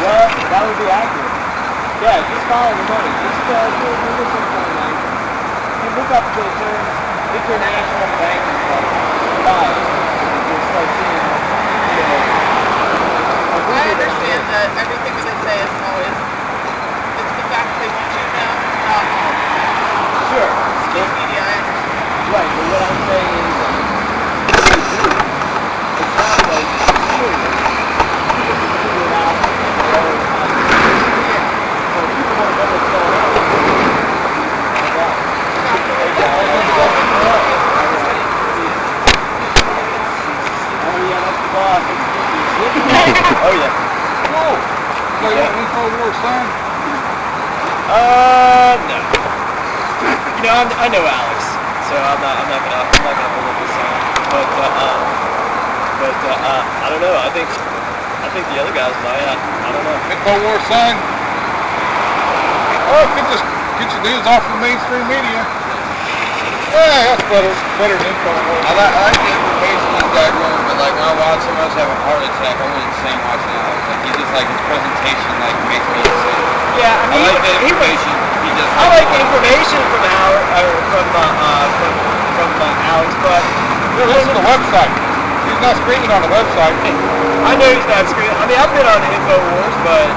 Well, that would be accurate. Yeah, just follow the money. Just do something like you look up the term international banking club. You'll start seeing, I understand that everything that they say is always it's the fact that they want you to know, not all. Sure. State media, I understand. Right, but what I'm saying is it's not like oh yeah. Whoa! So you want InfoWars sign? No. You know, I know Alex, so I'm not gonna hold up the sign. But I don't know. I think the other guys might. I don't know. InfoWars sign? Oh, you could just get your news off the mainstream media. Yeah, that's better than InfoWars. I like the information he's got going, but like when I watch him, I just have a heart attack. I wasn't saying watching Alex. Like he just like his presentation like makes me sick. Yeah, I mean, I like the information. I like the information from Alex, but Listen to the website. He's not screaming on the website. I know he's not screaming. I mean, I've been on InfoWars, but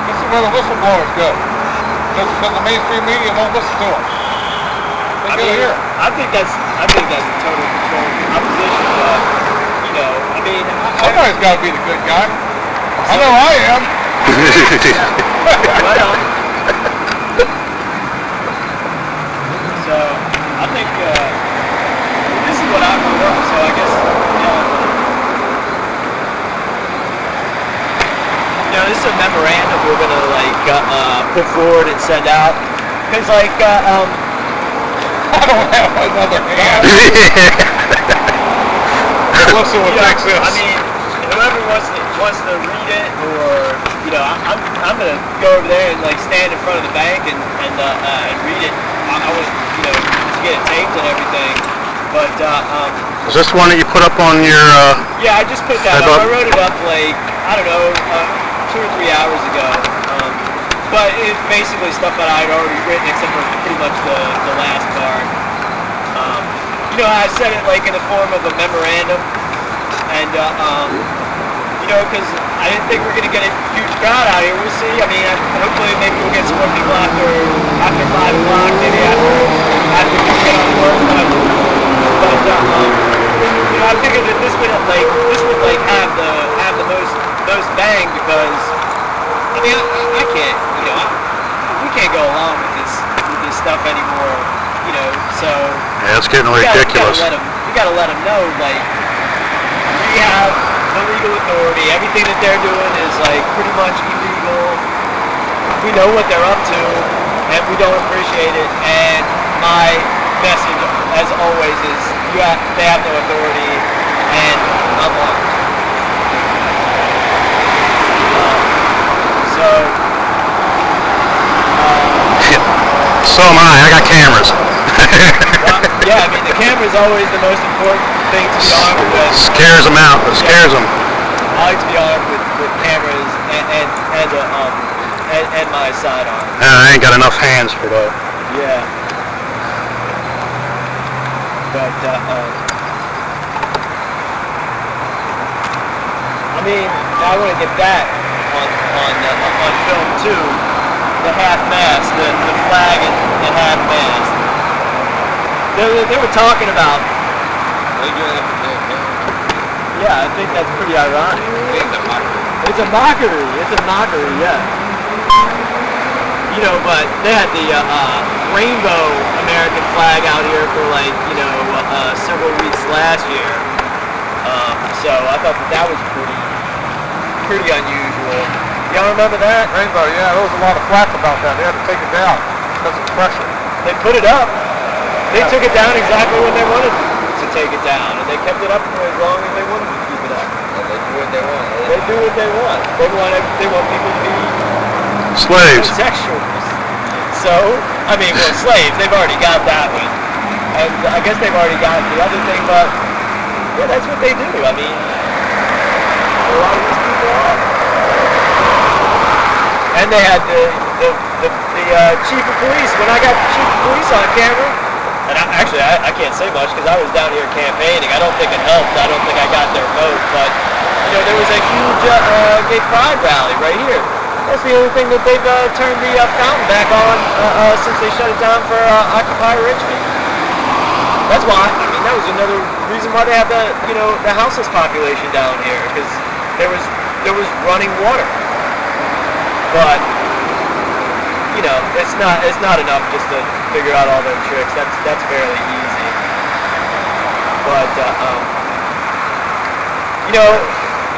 This is where the whistleblowers go. Because the mainstream media won't listen to them. They go here. I think that's a total control opposition. But I mean, Somebody's got to be the good guy. I know I am. Right on. So I think this is what I grew up. So I guess this is a memorandum we're gonna put forward and send out because I don't have another hand. Listen what takes this. I mean, whoever wants to read it, or I'm gonna go over there and stand in front of the bank and read it. I want to get it taped and everything. But is this the one that you put up on your? Yeah, I just put that up. I wrote it up I don't know 2 or 3 hours ago. But it's basically stuff that I had already written, except for pretty much the last part. I said it in the form of a memorandum, and because I didn't think we were gonna get a huge crowd out here. We'll see. I mean, hopefully maybe we'll get some more people after 5 o'clock, maybe after we get on work. But I figured that this would have the most bang because I mean I can't we can't go along with this stuff anymore. So Yeah, it's getting ridiculous. We gotta let them know we have the legal authority. Everything that they're doing is pretty much illegal. We know what they're up to, and we don't appreciate it. And my message, as always, is they have no authority, and I'm armed. So am I. I got cameras. Yeah, I mean the camera's always the most important thing to be armed with. Scares them out. It scares them. I like to be armed with cameras and my sidearm. I ain't got enough hands for that. Yeah. But I mean, I want to get that on film too. The half mast, the flag and half mast. They were talking about. Yeah, I think that's pretty ironic. It's a mockery. It's a mockery. Yeah. But they had the rainbow American flag out here for several weeks last year. So I thought that was pretty unusual. Y'all remember that? Rainbow, yeah, there was a lot of flack about that. They had to take it down because of pressure. They put it up. They took it down exactly when they wanted to take it down, and they kept it up for as long as they wanted to keep it up. They do what they want. They do what they want. They want people to be Slaves. Homosexuals. So, I mean, slaves. They've already got that one, and I guess they've already got the other thing. But yeah, that's what they do. I mean, then they had the chief of police. When I got the chief of police on camera, and I can't say much because I was down here campaigning. I don't think it helped. I don't think I got their vote, but there was a huge gay pride rally right here. That's the only thing that they've turned the fountain back on since they shut it down for Occupy Richmond. That's why. I mean, that was another reason why they have the houseless population down here, because there was running water. But it's not enough just to figure out all those tricks. That's fairly easy. But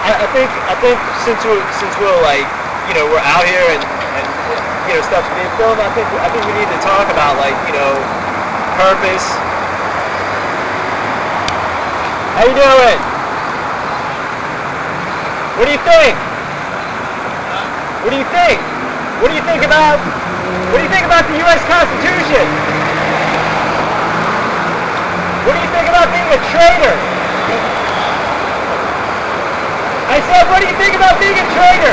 I think since we're like we're out here and stuff's being filmed, I think we need to talk about purpose. How you doing? What do you think? What do you think? What do you think about the U.S. Constitution? What do you think about being a traitor? I said, what do you think about being a traitor?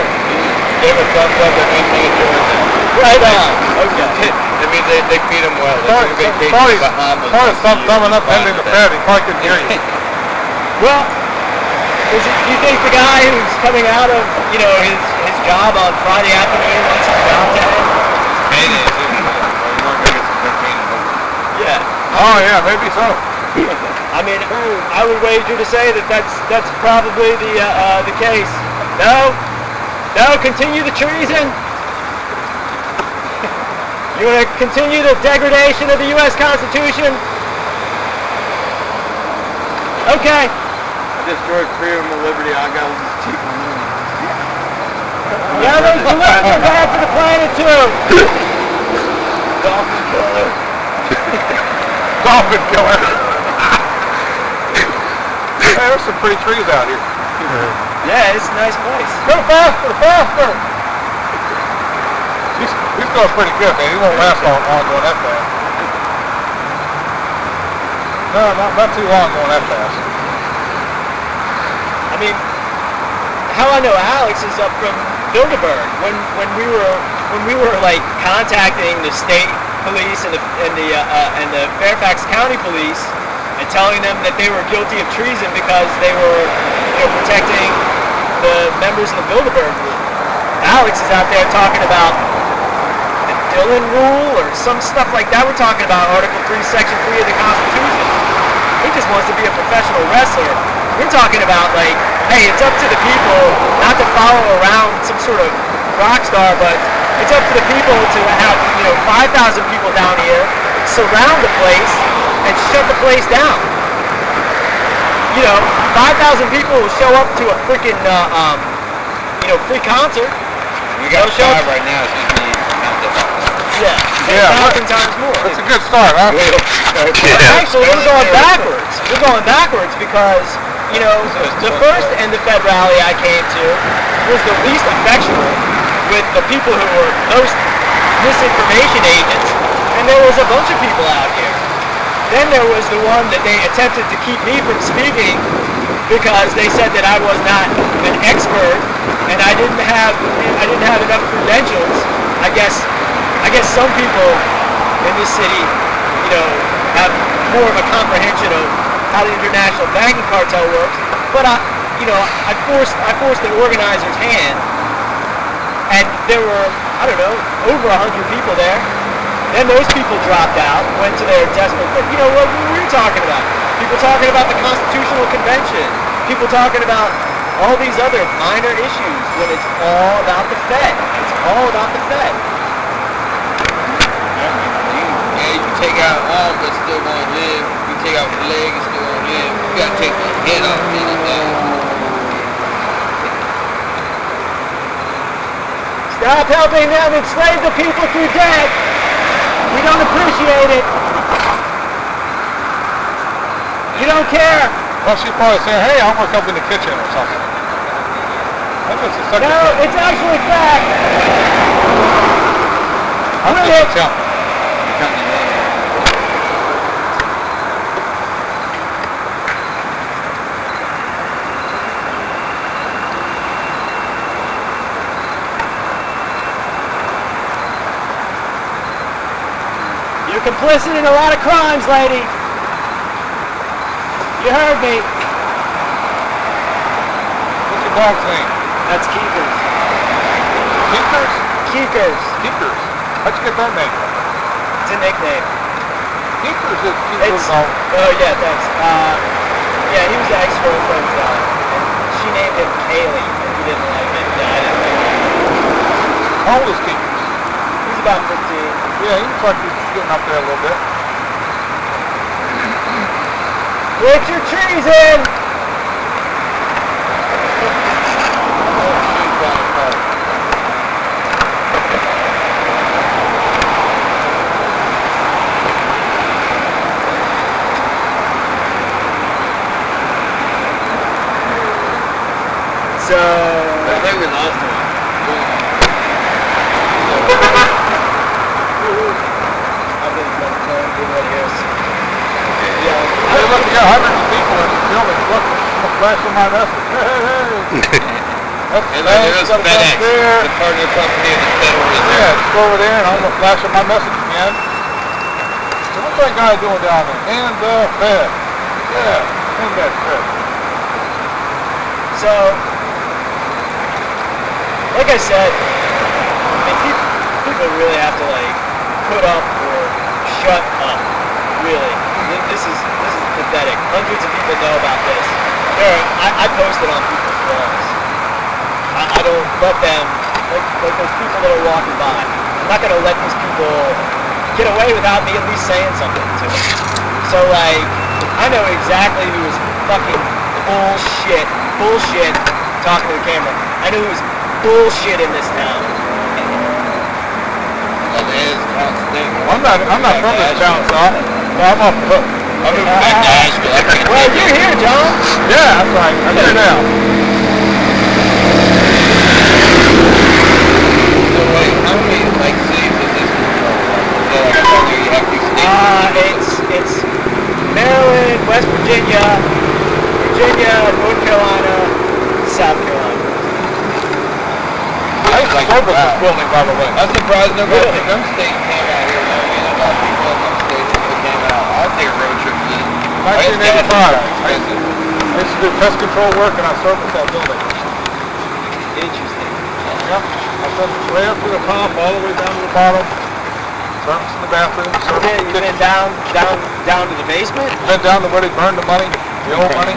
They have a thumbs up that means being a traitor. Right on. Okay. That means they feed them well. They take vacation to Bahamas. Probably thumbing up ending the pad. He probably couldn't hear you. Well, do you think the guy who's coming out of his job on Friday afternoon wants his job to end? Payday, too. You want to go get some cocaine and hope. Yeah. Oh yeah, maybe so. I mean, I would wager to say that's probably the case. No, continue the treason. You want to continue the degradation of the U.S. Constitution? Okay. Destroyed freedom and liberty. I got this cheap money. Yeah, those bullets are bad for the planet too. Dolphin killer. Dolphin killer. Hey, there's some pretty trees out here. Yeah, it's a nice place. Go faster! He's going pretty good, man. He won't last long going that fast. No, not too long going that fast. I mean, how I know Alex is up from Bilderberg. When we were like contacting the state police and the Fairfax County police and telling them that they were guilty of treason because they were protecting the members of the Bilderberg group. Alex is out there talking about the Dillon Rule or some stuff like that. We're talking about Article 3, Section 3 of the Constitution. He just wants to be a professional wrestler. We're talking about hey, it's up to the people not to follow around some sort of rock star, but it's up to the people to have 5,000 people down here surround the place and shut the place down. 5,000 people will show up to a freaking free concert. We got 5 right now. It's going to be Yeah, 10,000 times more. That's a good start, huh? Actually, we're going backwards. We're going backwards because the first End the Fed rally I came to was the least effectual with the people who were most misinformation agents, and there was a bunch of people out here. Then there was the one that they attempted to keep me from speaking because they said that I was not an expert and I didn't have enough credentials. I guess some people in this city, have more of a comprehension of how the international banking cartel works. But I forced the organizer's hand, and there were over 100 people there. Then those people dropped out, went to their desperate. But what were we talking about? People talking about the Constitutional Convention. People talking about all these other minor issues when it's all about the Fed. It's all about the Fed. Yeah, you take out arm, but still gonna live. You take out the leg, it's still gonna live. You gotta take the head off anything. Stop helping them enslave the people through debt. We don't appreciate it. You don't care. Well, she's probably saying, hey, I'm going to come in the kitchen or something. That's just a second. No, it's actually fact. I'm just jumping. complicit in a lot of crimes, lady. You heard me. What's your dog's name? That's Keekers. Keekers? Keekers. Keekers. How'd you get that name? It's a nickname. Keekers is cute little dog. Oh yeah, thanks. Yeah, he was an ex-girlfriend's dog. And she named him Kaylee, and he didn't like it. Yeah, I didn't like it. How old is Keekers? He's about 15. Yeah, he looks like he's getting up there a little bit. Get your trees in! So, I think we lost him. I've been telling you what it is. Yeah. Hey, look, we got hundreds of people in this building. Look, I'm flashing my message. Hey. And then there's FedEx, the partner company of the federal reserve. Yeah, just go over there and I'm gonna flash on my message again. So what's that guy doing down there? And the Fed. Yeah, and that Fed. So, like I said, I mean, people really have to like put up or shut up. Really, this is pathetic. Hundreds of people know about this. I post it on people's walls. I don't let them like those people that are walking by. I'm not gonna let these people get away without me at least saying something to them. So like, I know exactly who is fucking bullshit talking to the camera. I know who's bullshit in this town. Well, it is constant. I'm not from this town, so I'm off the hook. I'm moving back to Asheville. I can't Well, take you're it. here, John. Yeah, that's right. I'm here now. So wait, how many like cities is this control? So like whether you have these states. It's Maryland, West Virginia, North Carolina, South Carolina. I used to service this building, by the way. I'm surprised nobody Really? from them states came out here. I mean, a lot of people in them states that came out. I'll take a road trip to this. 1985. I used to do pest control work and I serviced that building. Interesting. Yep. I serviced right up to the top, all the way down to the bottom. Servicing the bathroom, servicing You've the been kitchen. down to the basement? Been down to where they burned the money, the old money.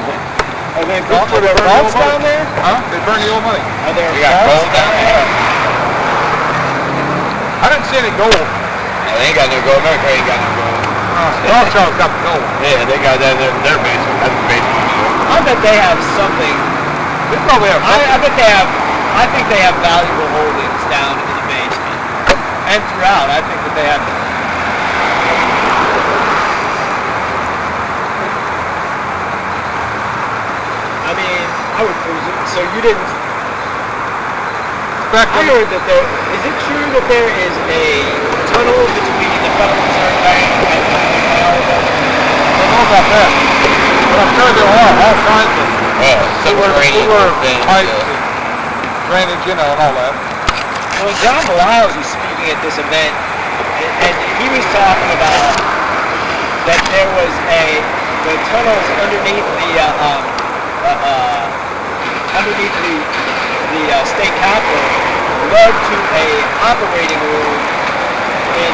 Are there That's where they burn the vaults old money. down there? Huh? They burn the old money. Are there You got vaults gold down there? I didn't see any gold. No, they ain't got no gold. America ain't got no gold. Rothschild's got the gold. Yeah, they got that in their basement. That's the basement. I bet they have something. They probably have I bet they have. I think they have valuable holdings down in the basement and throughout. I think that they have. I mean, I would presume. So you didn't. back I when heard that there. Is it true that there is a tunnel between the Federal Reserve Bank and the I don't know about that. But I'm sure there are all kinds of Subterranean things. pipes and drainage, you know, and all that. Well, John Miles was speaking at this event, and he was talking about that there was the tunnels underneath the state capitol led to a operating room in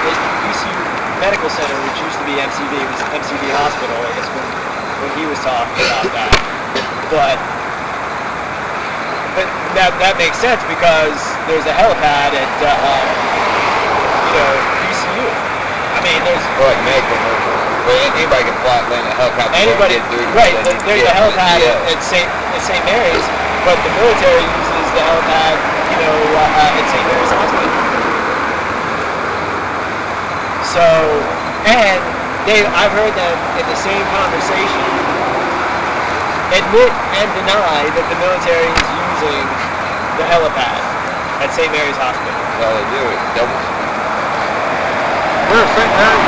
the UCU Medical Center, which used to be MCV. It was MCV Hospital, I guess, when he was talking about that. But that makes sense because there's a helipad at UCU. I mean, there's Or like medical emergency. But anybody can fly land a helicopter. anybody. Get through Right, to there's a helipad at St. Mary's, but the military uses the helipad, at St. Mary's Hospital. So, and I've heard them in the same conversation admit and deny that the military is using the helipad at St. Mary's Hospital. That's all they do is double. Where's St. Mary?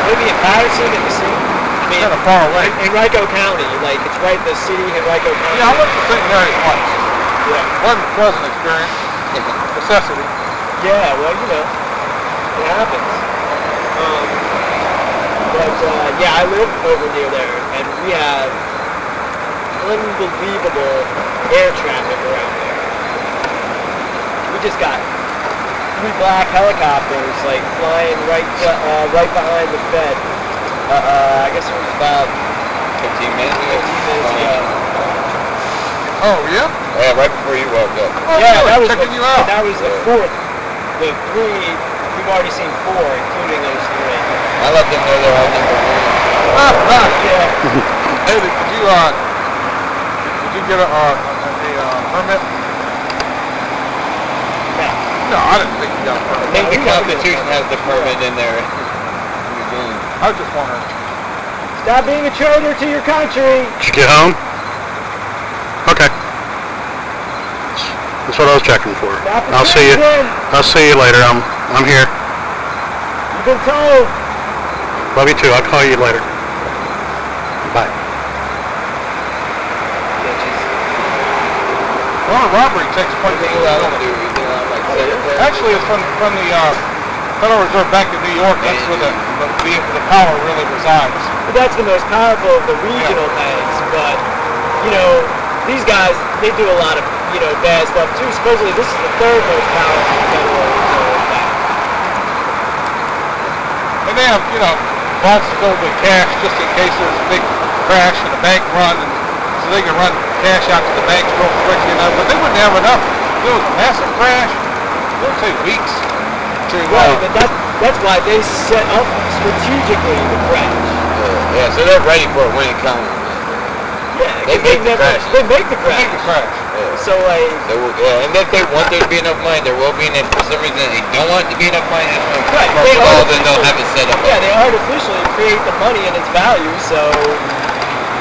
Maybe in Patterson in the city. I mean, Kind of far away. in Henrico County, like it's right the city Henrico County. Yeah, I went to St. Mary's once. Yeah. Wasn't a pleasant experience. Necessity. Yeah, well, It happens. But yeah, I live over near there, and we have unbelievable air traffic around there. We just got 3 black helicopters like flying right behind the Fed. I guess it was about 15 minutes ago. 15 minutes ago. Oh, yeah? Yeah, right before you walked up. Oh, Yeah, that was checking the, you out. That was the 4th. The 3, we've already seen 4, including those 3. I let them know they're all number 1. Yeah. Hey, did you get a permit? No, I didn't think you got a permit. I think the Constitution has the permit in there. I was just wondering. Stop being a traitor to your country. Did you get home? Okay. That's what I was checking for. Stop I'll see you. again. I'll see you later. I'm here. You've been told. Love you too. I'll call you later. Bye. Well, robbery takes place in What I the don't do, we do like secretary. Actually, it's from the Federal Reserve Bank of New York. That's where the power really resides. But that's the most powerful of the regional banks. But, you know, these guys, they do a lot of, you know, bad stuff too. Supposedly this is the 3rd most powerful Federal Reserve bank. And they have, you know, vaults filled with cash just in case there's a big crash and a bank run, and so they can run cash out to the banks real quick, you know. But they wouldn't have enough. If there was a massive crash, it would take weeks to. Right, but that's why they set up strategically the crash. Yeah, so they're ready for it when it comes. Yeah, They make the crash. They make the crash. Make the crash. So like, Yeah, and if they want there to be enough money, there will be, and if for some reason they don't want it to be enough money, Right, first of all, then they'll have it set up. yeah, they artificially create the money and its value. So,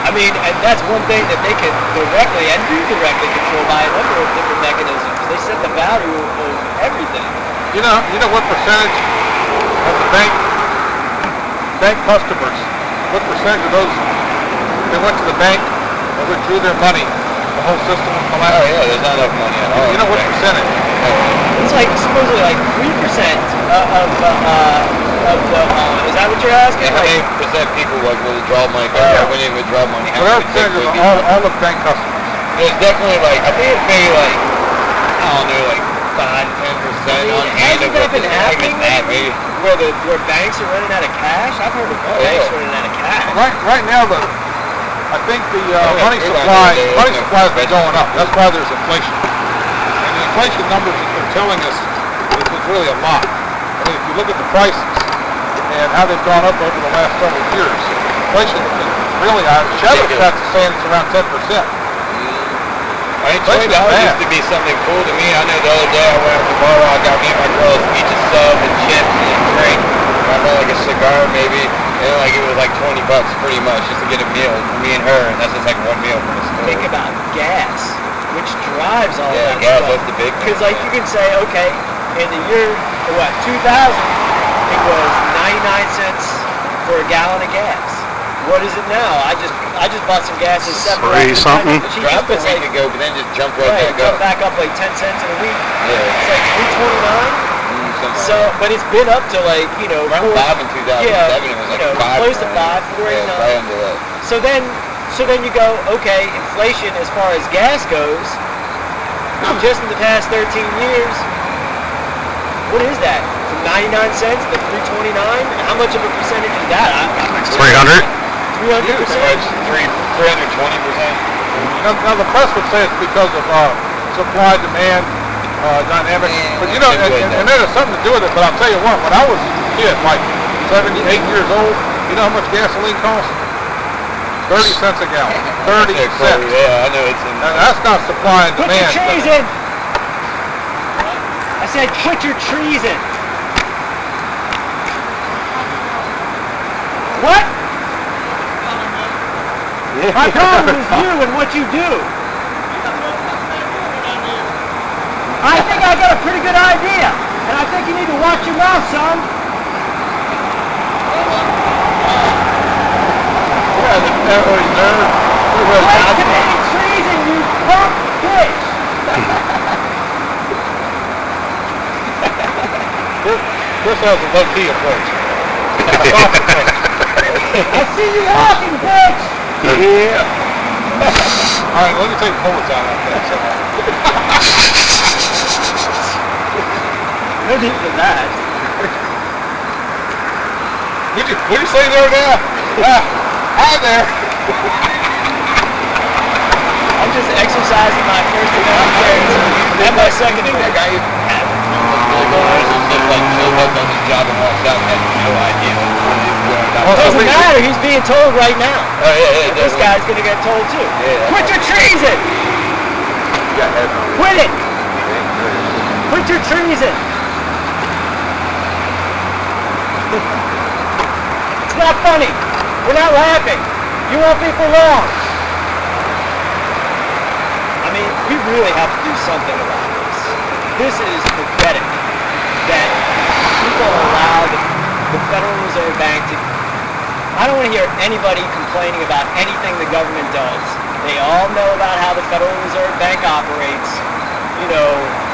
I mean, and that's one thing that they can directly and do directly control by a number of different mechanisms. They set the value of everything. You know what percentage of the bank customers, what percentage of those, they went to the bank and withdrew their money, the whole system would collapse? Oh yeah, there's not enough money at all. You know what percentage? It's like supposedly like 3% of the. Is that what you're asking? Yeah, how Like, many percent people like will withdraw money? When they withdraw money, how Whatever many percentage of people? all the bank customers. There's definitely like, I think it's maybe like, I don't know, like 5-10% on hand hasn't of that what been the happening that maybe. where banks are running out of cash? I've heard of banks running out of cash. Right now, I think the money it's supply not has been going up. That's why there's inflation. And the inflation numbers that they're telling us is really a lot. I mean, if you look at the prices and how they've gone up over the last several years, inflation has been really high. Shadow's got to saying it's around 10%. I mean, $20 used to be something cool to me. I know the other day I went out to the bar, I got me and my girl each a sub and chips and a drink. I bought like a cigar maybe, and like it was like $20 pretty much just to get a meal for me and her, and that's just like one meal from the store. Think about gas, which drives all Yeah, that gas, stuff. that's the big thing. Because like you can say, okay, in the year 2000, it was 99 cents for a gallon of gas. What is it now? I just bought some gas at 7 3 something. Dropped a It's week like, ago, but then just jumped right right, back up. back up like 10 cents in a week. Yeah. It's like 3.29. So, but it's been up to like, you know, Around 5 in 2007, yeah, it was like you know, 5. close to 5, 4.89. Yeah, right under that. So then you go, okay, inflation as far as gas goes, just in the past 13 years, what is that? From 99 cents to 3.29? How much of a percentage is that? 300. 300%? 320%. Now the press would say it's because of supply demand dynamics, but you know, and that has something to do with it. But I'll tell you what, when I was a kid, like 7, 8 years old, you know how much gasoline costs? 30 cents a gallon. 30 cents. Yeah, I know it's in. And that's not supply and Put your demand. trees in! I said put your trees in. What? My problem is you and what you do. I think I got a pretty good idea, and I think you need to watch your mouth, son. Quit committing treason, you punk bitch! Chris ourselves a low-key approach. A soft approach. I see you walking, bitch! Yeah. All right, let me take bullets out of that. No need for that. What'd you say there now? Hi there. I'm just exercising my First Amendment rights and my Second Amendment. Like showed up on his job and walked out and had no idea what he was doing. Well, Doesn't matter, he's being told right now. Oh yeah, This guy's gonna get told too. Yeah. Quit your treason! Quit it! Quit your treason! It's not funny. We're not laughing. You want people wrong. I mean, we really have to do something about this. This is pathetic that people allow the Federal Reserve Bank to... I don't want to hear anybody complaining about anything the government does. They all know about how the Federal Reserve Bank operates. You know,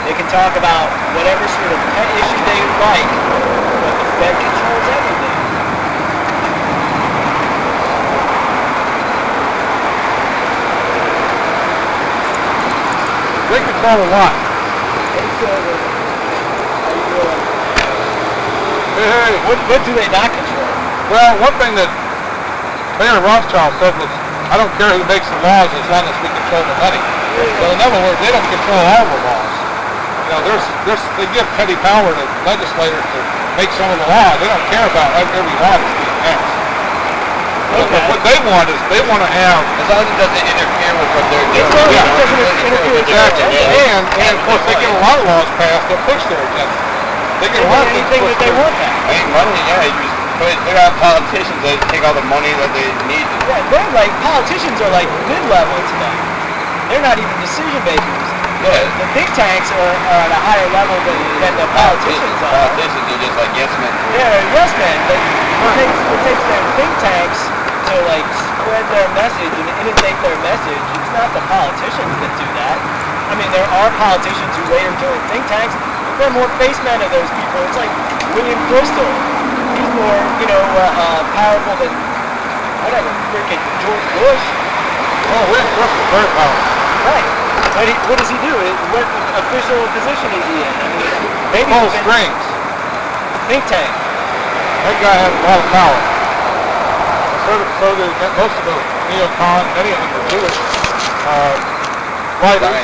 they can talk about whatever sort of pet issue they like, but the Fed controls everything. They control a lot. Hey, What do they not control? well, one thing that Mayor Rothschild said was, I don't care who makes the laws as long as we control the money. So in other words, they don't control all the laws. You know, they give petty power to legislators to make some of the law. They don't care about every law that's being passed. Okay. What they want is they want to have... As long as it doesn't interfere with what they're doing. As long as it doesn't interfere with their Exactly. agenda. And of course, they get a lot of laws passed that push their agenda. They get a lot of things Anything that pushed they through. want that. I mean, money, yeah, you just put out politicians that take all the money that they need. Yeah, they're like, politicians are like mid-level to them. They're not even decision makers. The think tanks are at a higher level than the politicians are. Politicians are just like yes men. Yeah, yes men. But it takes their think tanks to like spread their message and inundate their message. It's not the politicians that do that. I mean, there are politicians who later join think tanks, but they're more face men of those people. It's like William Bristol. He's more, powerful than whatever, freaking George Bush. Oh, William Bristol's very powerful. Right. But what does he do? What official position is he in? I mean, maybe Pull he's in strings. think tank. That guy has a lot of power. So do most of the neocons, many of them are Jewish writers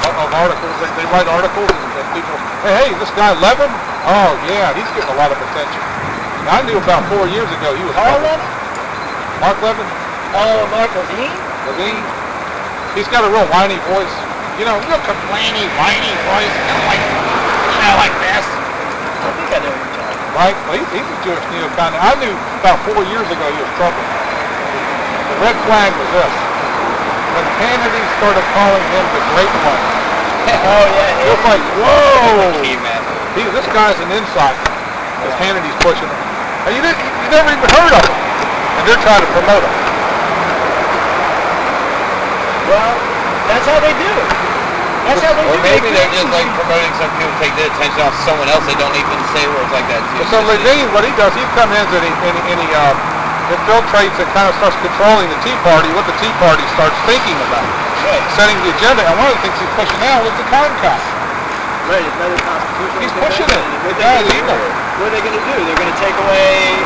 of articles. They write articles and people, hey, this guy Levin, oh yeah, he's getting a lot of attention. Now, I knew about 4 years ago he was Carl public. Levin? Mark Levin? Oh, Mark Levine? Levine? He's got a real whiny voice. You know, real complainy, whiny voice. Kind of like this. I think I know who you're talking about. Right? Well, he's a Jewish neocon. I knew about 4 years ago he was trouble. The red flag was this. When Kennedy started calling him the Great One, Oh, yeah. it was like, whoa! Key man. This guy's an insider. Because Hannity's pushing him. And you never even heard of him. And they're trying to promote him. Well, that's how they do. That's how they Or do. maybe They they're just like create promoting some people to take their attention off someone else they don't even say words like that to. So Levine, what he does, he comes in and he infiltrates and kind of starts controlling the Tea Party, what the Tea Party starts thinking about. Right. Setting the agenda. And one of the things he's pushing now is the cotton cop. Right, another constitutional He's pushing it. convention. The guy's evil. What are they going to do? They're going to take away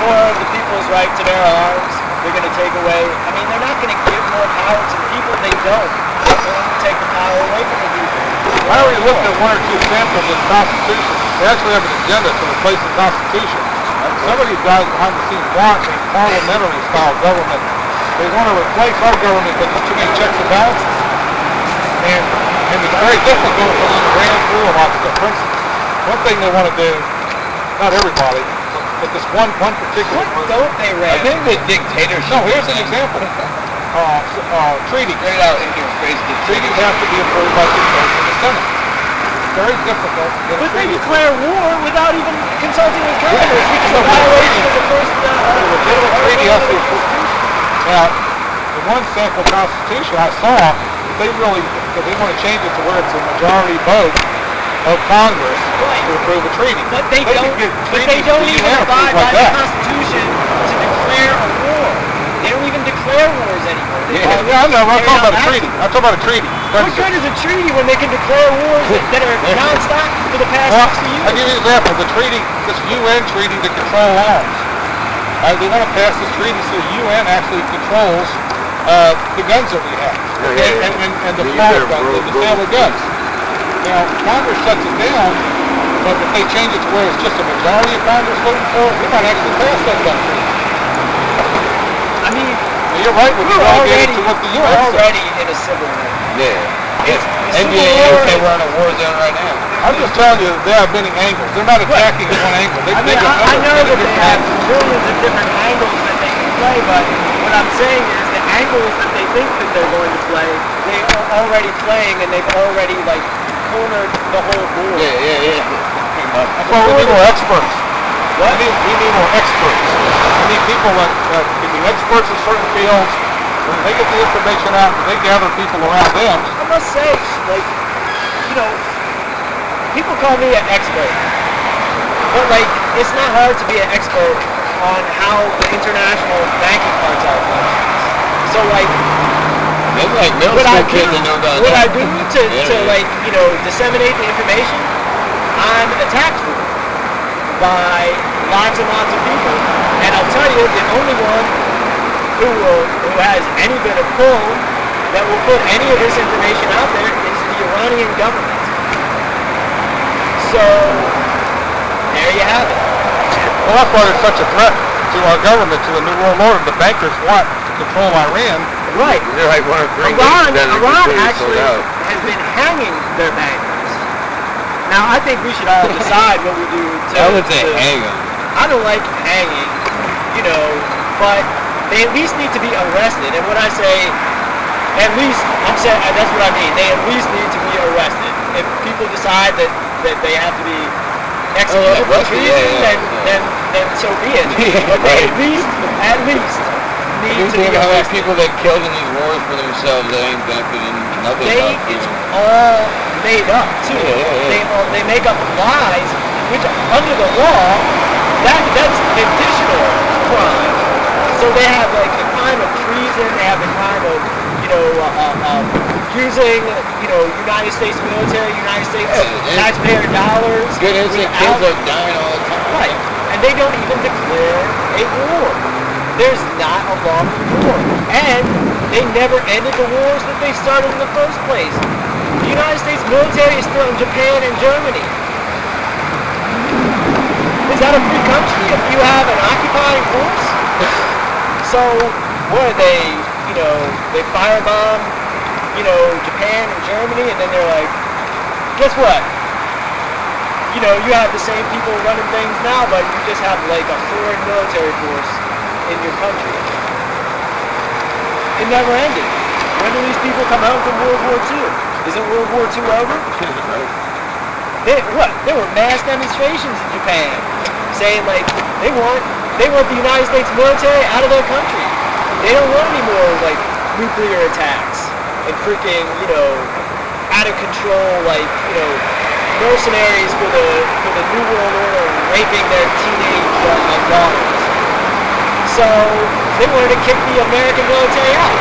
more of the people's right to bear arms. They're going to take away, I mean, they're not going to give more power to the people. They don't. They're going to take the power away from the people. I already looked at 1 or 2 samples of the Constitution. They actually have an agenda to replace the Constitution. Some of these guys behind the scenes want a parliamentary style government. They want to replace our government because there's too many checks and balances. And it's very difficult for them to ram through a lot of stuff. For instance, one thing they want to do, not everybody, but this one particular What don't they I ram? think the dictatorship. No, here's an example. Treaties. Straight out in your face, the Treaties have to be approved by 2/3 of the Senate. It's very difficult to get a But they treaty. declare war without even consulting with Congress, which is a violation of the first... The legitimate treaty has to be approved. Now, the one sample constitution I saw, they really, because they want to change it to where it's a majority vote, of Congress Right. to approve a treaty. But they can don't. get But they treaties don't to the even UN abide like by the that. Constitution to declare a war. They don't even declare wars anymore. They Yeah, don't I know. I'm carry talking out about a treaty. action. I'm talking about a treaty. What good is a treaty when they can declare wars that are nonstop for the past Well, 60 years? I'll give you an example. The treaty, this UN treaty to control arms. They want to pass this treaty so the UN actually controls the guns that we have. Okay? And the flow of guns, and the sale of guns. Now, Congress shuts it down, but if they change it to where it's just a majority of Congress voting for it, we might actually pass that gun treaty. I mean, Now, you're right when you we're all get already, into what the we're UN says. already in a civil war. Yeah. It's the NBA Civil War. say we're in a war zone right now. I'm just telling you, there are many angles. They're not attacking one angle. They, I mean, they I know that they different have angles. millions of different angles that they can play, but what I'm saying is the angles that they think that they're going to play, they are already playing and they've already like cornered the whole board. Yeah. That's why we need more experts. What? We need more experts. We need people that can be experts in certain fields. When they get the information out, and they gather people around them. I must say, like, you know, people call me an expert, but like, it's not hard to be an expert on how the international banking cartel functions. So like, Maybe like middle what I school do, kids that know about what I that. do to like, you know, disseminate the information, I'm attacked for by lots and lots of people, and I'll tell you, the only one who has any bit of pull that will put any of this information out there is the Iranian government. So there you have it. Well, that's why there's such a threat to our government, to the New World Order. The bankers want to control Iran. Right. They're like one of three Iran that are actually completely sold out. has been hanging their bankers. Now I think we should all decide what we do to. I would say hang them. I don't like hanging, you know, but they at least need to be arrested. And when I say at least, I'm saying that's what I mean. They at least need to be arrested. If people decide that they have to be executed for treason, then so be it. But they at least need to be How many arrested. people that killed in these wars for themselves that ain't benefiting nothing about It's all made up too. Yeah. They make up lies, which under the law, that's additional crime. So they have like the crime of treason. They have the crime of using United States military, United States taxpayer dollars. Good innocent kids are dying all the time. Right, and they don't even declare a war. There's not a lawful war, and they never ended the wars that they started in the first place. The United States military is still in Japan and Germany. Is that a free country if you have an occupying force? So, what are they, they firebomb, Japan and Germany, and then they're like, guess what? You have the same people running things now, but you just have like a foreign military force in your country. It never ended. When do these people come home from World War II? Isn't World War II over? There were mass demonstrations in Japan saying like they want the United States military out of their country. They don't want any more like nuclear attacks and freaking out of control mercenaries for the New World Order raping their teenage daughters. So they wanted to kick the American military out.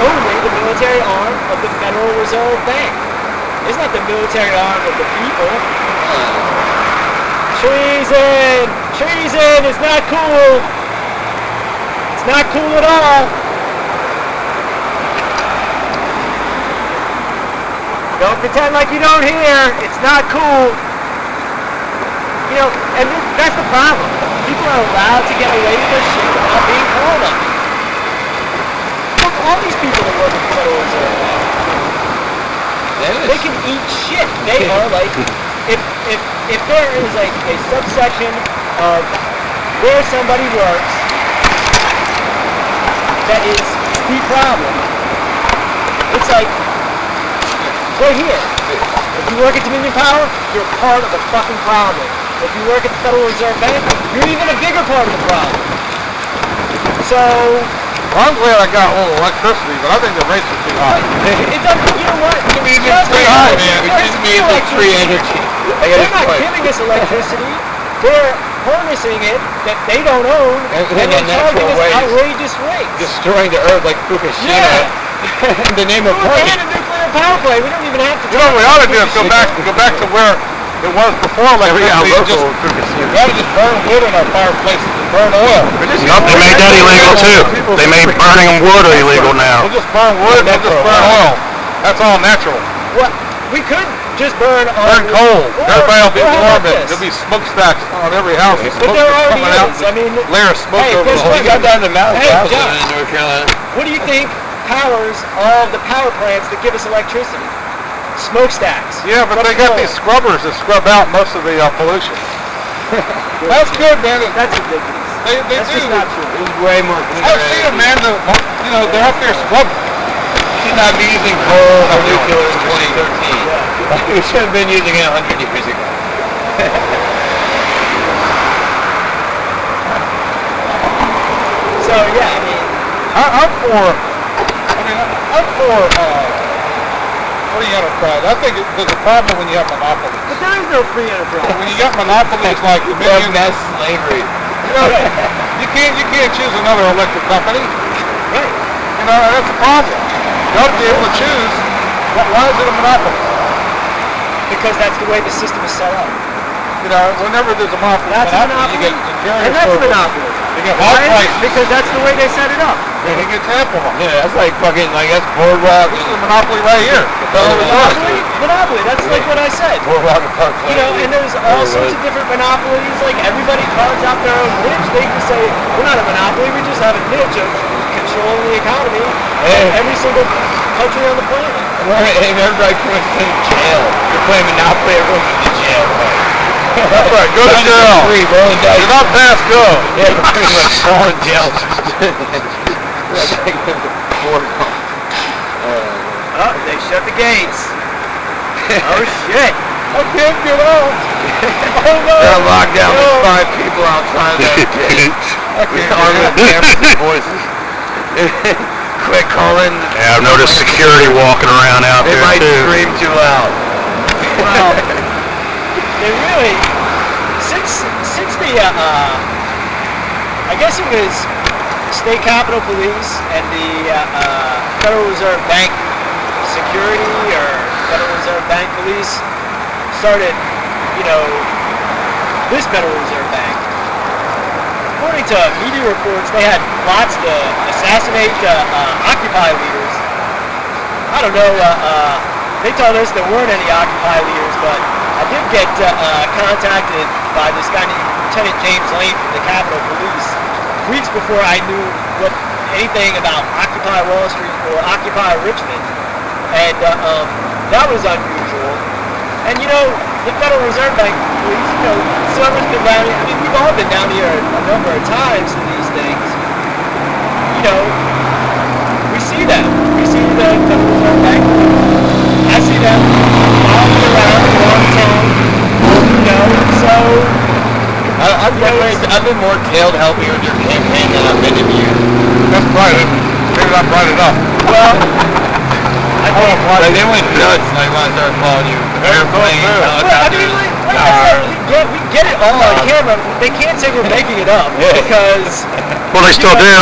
Only the military arm of the Federal Reserve Bank. It's not the military arm of the people. Treason! Treason is not cool! It's not cool at all! Don't pretend like you don't hear. It's not cool. And that's the problem. People are allowed to get away with their shit without being called on it. Look, all these people that work at the Federal Reserve Bank, they can eat shit. They are like, if there is like a subsection of where somebody works that is the problem, it's like, right here. If you work at Dominion Power, you're part of the fucking problem. If you work at the Federal Reserve Bank, you're even a bigger part of the problem. So, Well, I'm glad I got a little electricity, but I think the rates are too high. it doesn't, you know what? It's too high, man. We just made the free energy. They're not giving us electricity. They're harnessing it that they don't own, and they're charging us outrageous rates. Destroying the earth like Fukushima in the name of And money. a nuclear power plant. We don't even have to. You know what we ought to do is go back to where it was before electricity. We ought to just burn wood in our fireplaces and burn oil. Nope, they made that illegal too. They made burning of wood illegal now. We'll just burn wood, we'll just burn oil. That's all natural. What? We could just burn Burn coal. Everybody will be warm and there'll be smokestacks on every house. But there already is. I mean, Layer of smoke over the guess whole. what? You got down to the mountains. Hey, I was John. living in North Carolina. What do you think powers all the power plants that give us electricity? Smokestacks. Yeah, but they got these scrubbers that scrub out most of the pollution. That's good, man. That's ridiculous. They That's do. just not true. It was way more clean. I've seen them, man. They're up there scrubbing. We should not be using coal or nuclear in 2013. We should have been using it 100 years ago. So yeah, I mean, I'm for free enterprise. I think there's a problem when you have monopolies. but there is no free enterprise. When you got monopolies like the Well, Dominion, that's slavery. you can't choose another electric company. Right. You know, that's a problem. You ought to be able to choose. Why is it a monopoly? Because that's the way the system is set up. You know, whenever there's a monopoly, That's a monopoly. you get inferior And that's a service. monopoly. You get Why high is it? prices. Because that's the way they set it up. And you get ample ones. Yeah, that's like fucking, that's boardwalk. This is a monopoly right here. Monopoly? Monopoly. That's like what I said. Boardwalk and Park You know, and there's all sorts of different monopolies. Like everybody carves out their own niche. They can say, we're not a monopoly, we just have a niche of controlling the economy of every single country on the planet. And everybody goes to jail. You're playing Monopoly, everyone's in the jail. That's right, go to jail. Free, rolling dice. You're not past go. Yeah, you're pretty much all in jail. Oh, they shut the gates. Oh shit. I can't get out. Oh no. They're locked down No. with 5 people outside there. I can't Armed with get out. cameras and voices. Quick, call in. Yeah, I've noticed security walking around out They there might too. scream too loud. Well, they really since the I guess it was State Capitol Police and the Federal Reserve Bank Security or Federal Reserve Bank Police started, this Federal Reserve Bank. According to media reports, they had plots to assassinate Occupy leaders. I don't know. They told us there weren't any Occupy leaders, but I did get contacted by this guy named Lieutenant James Lane from the Capitol Police weeks before I knew anything about Occupy Wall Street or Occupy Richmond, and that was unusual. And the Federal Reserve Bank Police, Summer's been down here. I mean, we've all been down here a number of times to these things. We see them. We see the Federal Reserve Bank Police. I see them walking around town. So I've been more tailed helping with your campaign than I've been in years. That's private. Maybe not private enough. well, I think. Like, they went nuts like when I started following you. Airplanes, Well, I helicopters. mean, like I said, we get it all on camera. They can't say we're making it up because. Well, they still do.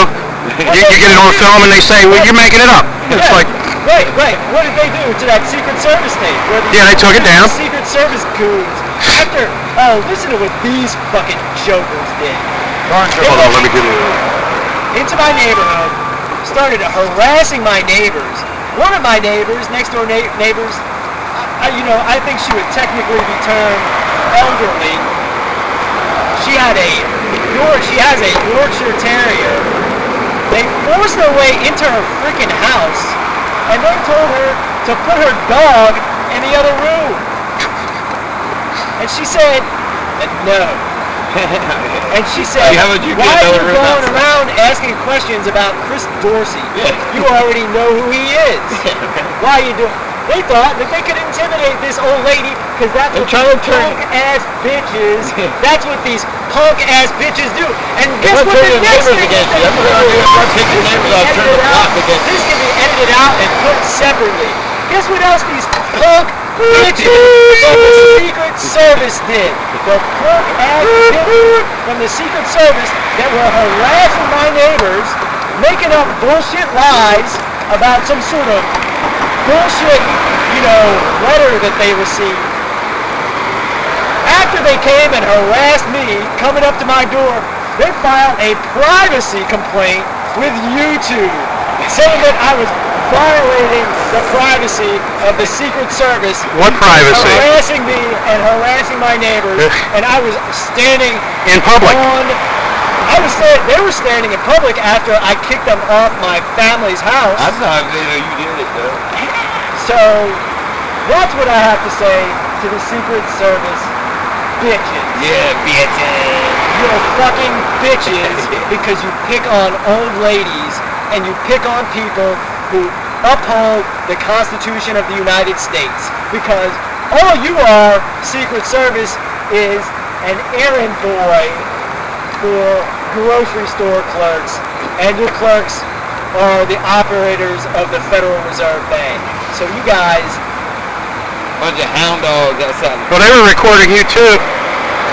You get it on film and they say, well, you're making it up. It's like, Right. What did they do to that Secret Service tape? Yeah, they took it down. Secret Service goons. After, listen to what these fucking jokers did. hold on, let me give you. Into my neighborhood, started harassing my neighbors. One of my neighbors, next door neighbors, I think she would technically be termed elderly. She has a Yorkshire Terrier. They forced their way into her freaking house, and they told her to put her dog in the other room. And she said, no. And she said, How would you get why are you another room going outside?" around asking questions about Chris Dorsey? You already know who he is. Why are you doing? They thought that they could intimidate this old lady because that's what punk-ass bitches, that's what these punk-ass bitches do. And guess what the next thing is they do? This can be edited out and put separately. Guess what else these punk bitches that the Secret Service did. The crook ass bitches from the Secret Service that were harassing my neighbors, making up bullshit lies about some sort of bullshit, letter that they received. After they came and harassed me, coming up to my door, they filed a privacy complaint with YouTube, saying that I was violating the privacy of the Secret Service. What privacy? Harassing me and harassing my neighbors, and I was standing in public. They were standing in public after I kicked them off my family's house. I thought you did it though. So that's what I have to say to the Secret Service bitches. Yeah, bitches. You're fucking bitches because you pick on old ladies and you pick on people who uphold the Constitution of the United States. Because all you are, Secret Service, is an errand boy for grocery store clerks, and your clerks are the operators of the Federal Reserve Bank. So you guys... Bunch of hound dogs outside. Well, they were recording you too.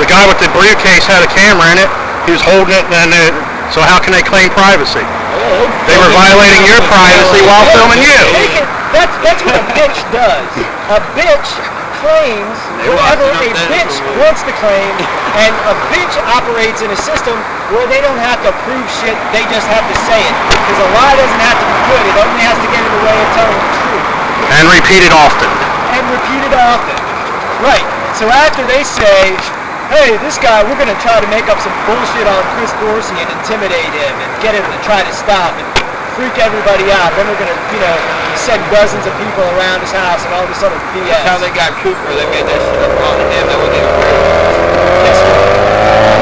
The guy with the briefcase had a camera in it. He was holding it, and so how can they claim privacy? They were violating your privacy while filming you. That's what a bitch does. A bitch claims whatever a bitch wants to claim, and a bitch operates in a system where they don't have to prove shit, they just have to say it. Because a lie doesn't have to be good, it only has to get in the way of telling the truth. And repeat it often. Right. So after they say, hey, this guy, we're going to try to make up some bullshit on Chris Dorsey and intimidate him and get him to try to stop and freak everybody out. Then we're going to, send dozens of people around his house and all this other BS. That's how they got Cooper. They made that shit up on him. That was it.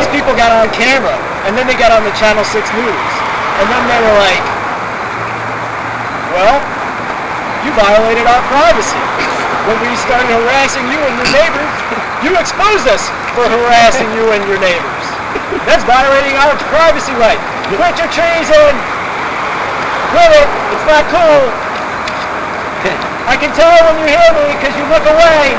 These people got on camera, and then they got on the Channel 6 News. And then they were like, well, you violated our privacy. When we started harassing you and your neighbors, you exposed us for harassing you and your neighbors. That's violating our privacy right. Put your treason! Quit it! It's not cool! I can tell when you hear me because you look away.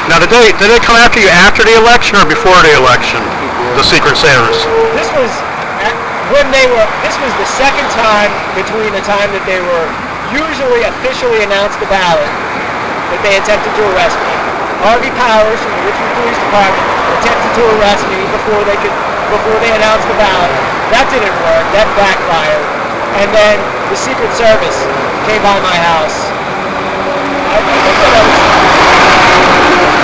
Now, did they come after you after the election or before the election? The Secret Service. This was the second time between the time that they were usually officially announced the ballot that they attempted to arrest me. Harvey Powers from the Richmond Police Department attempted to arrest me before they announced the ballot. That didn't work. That backfired. And then the Secret Service came by my house. I think that was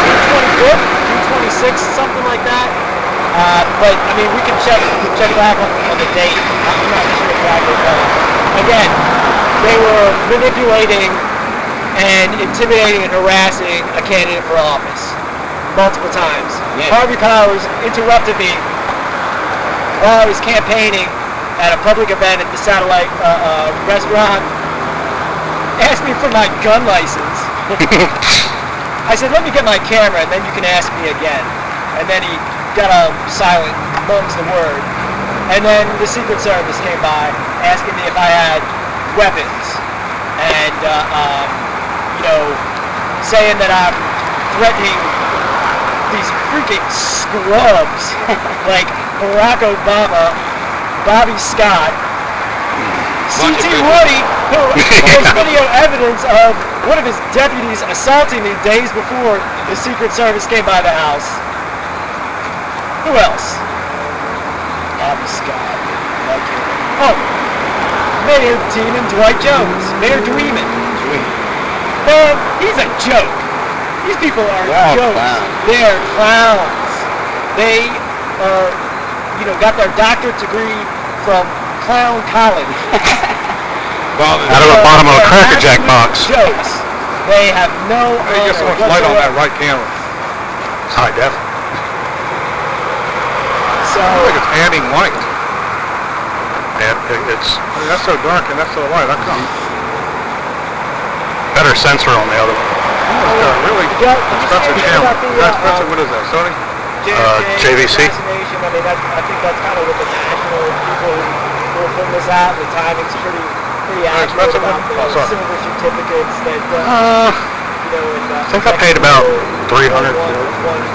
June 25th, June 26th, something like that. But I mean, we can check back on the date. I'm not sure exactly. Again, they were manipulating and intimidating and harassing a candidate for office multiple times. Yeah. Harvey Powers interrupted me while I was campaigning at a public event at the Satellite restaurant. Asked me for my gun license. I said, let me get my camera and then you can ask me again. And then he got a silent, mum's the word. And then the Secret Service came by asking me if I had weapons. And, saying that I'm threatening these freaking scrubs like Barack Obama, Bobby Scott, C.T. Woody, who there's video evidence of one of his deputies assaulting me days before the Secret Service came by the house. Who else? Bobby Scott. Oh, Mayor Demon Dwight Jones. Mayor Dreamin'. Man, he's a joke. These people are jokes. Clowns. They're clowns. They are, got their doctorate degree from Clown College. Out of the bottom of a Cracker Jack box. Jokes. They have no Hey, get so much light on that right camera. It's high def. So, I think it's adding light. Yeah, That's so dark and that's so light. I can't. better sensor on the other one. It's got a really you see expensive anything camera. about the, That's what is that? Sony? JVC? Assassination, I mean, I think that's kind of what the national people who are putting this out, the timing's pretty accurate about the silver certificates that, you know, in I think I paid about 300. 110.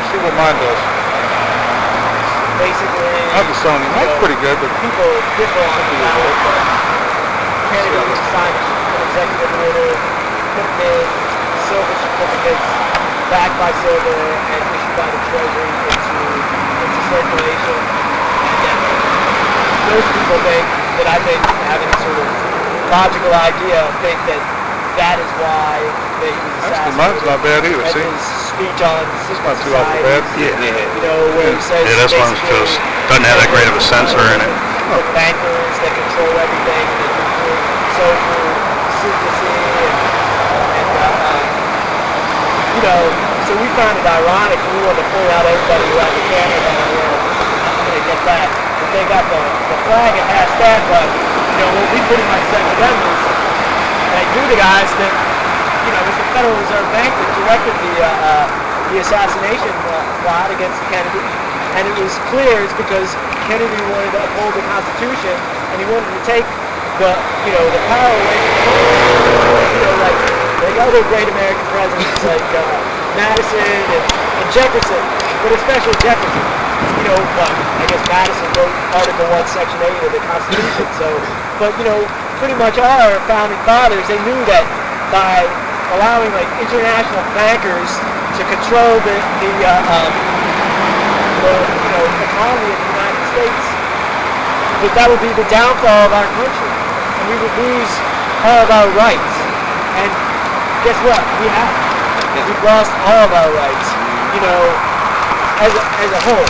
See what mine does. Basically, I have the Sony. Mine's pretty good, but people differ on the ballot, but Kennedy signed an executive order, put in silver certificates backed by silver and issued by the Treasury into circulation. And then those people think that I think have any sort of logical idea think that is why he was assassinated. Mine's not bad either, and see? his speech on It's not too awful bad. you know, where he says Yeah, this one's basically just doesn't have that great of a sensor in it. the bankers that control everything, that do through secrecy and you know, so we found it ironic when we wanted to pull out everybody who had the camera down there. I'm gonna get that. But they got the flag and past that, but you know, what we pretty much said to them is they knew the guys that, you know, it was the Federal Reserve Bank that directed the assassination plot against Kennedy, and it was clear it's because Kennedy wanted to uphold the Constitution, and he wanted to take the power away from the you know, like other great American presidents like Madison and Jefferson, but especially Jefferson. You know, but I guess Madison wrote Article 1, Section 8 of the Constitution. So, but you know, pretty much our founding fathers, they knew that by allowing like international bankers to control the economy of the United States, that would be the downfall of our country, and we would lose all of our rights. And guess what? We have. We've lost all of our rights. You know, as a whole.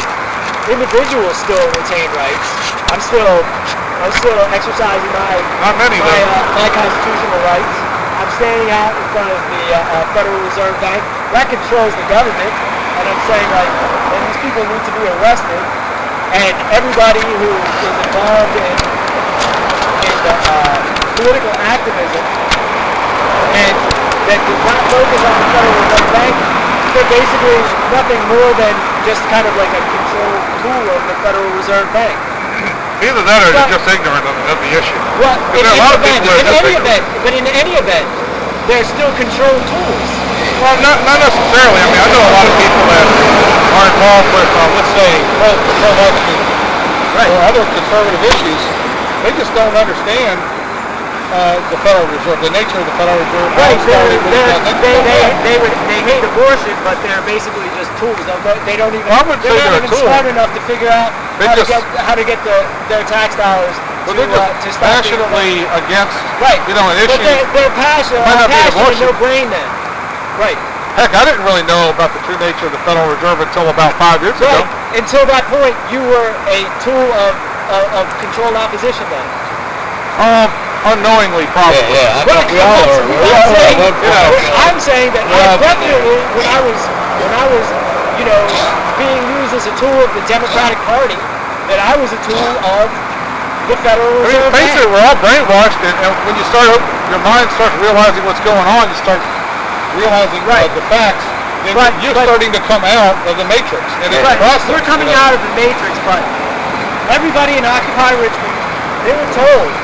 Individuals still retain rights. I'm still exercising my constitutional rights. I'm standing out in front of the Federal Reserve Bank. That controls the government, and I'm saying and these people need to be arrested. And everybody who is involved in political activism and that does not focus on the Federal Reserve Bank, they're basically nothing more than just kind of like a controlled tool of the Federal Reserve Bank. Either that or they're just ignorant of the issue. Well, in any event, they're still controlled tools. Well, not necessarily. I mean, I know a lot of people that are involved with, let's say, pro-election or other conservative issues. They just don't understand the Federal Reserve, the nature of the Federal Reserve. Right, they hate abortion, but they're basically just tools. They don't even. Well, they're not even smart enough to figure out how to get their tax dollars they're to stop passionately against, right. You know, an issue. But they're passionate with no brain then. Right. Heck, I didn't really know about the true nature of the Federal Reserve until about 5 years ago. Until that point, you were a tool of controlled opposition then. Unknowingly, probably. Yeah, I think we all are. I'm saying that I definitely, when I was, you know, being used as a tool of the Democratic Party, that I was a tool of the Federal Reserve Bank. Basically, we're all brainwashed, and when you your mind starts realizing what's going on, you start realizing the facts, then you're starting to come out of the matrix. And we're coming out of the matrix, but everybody in Occupy Richmond, they were told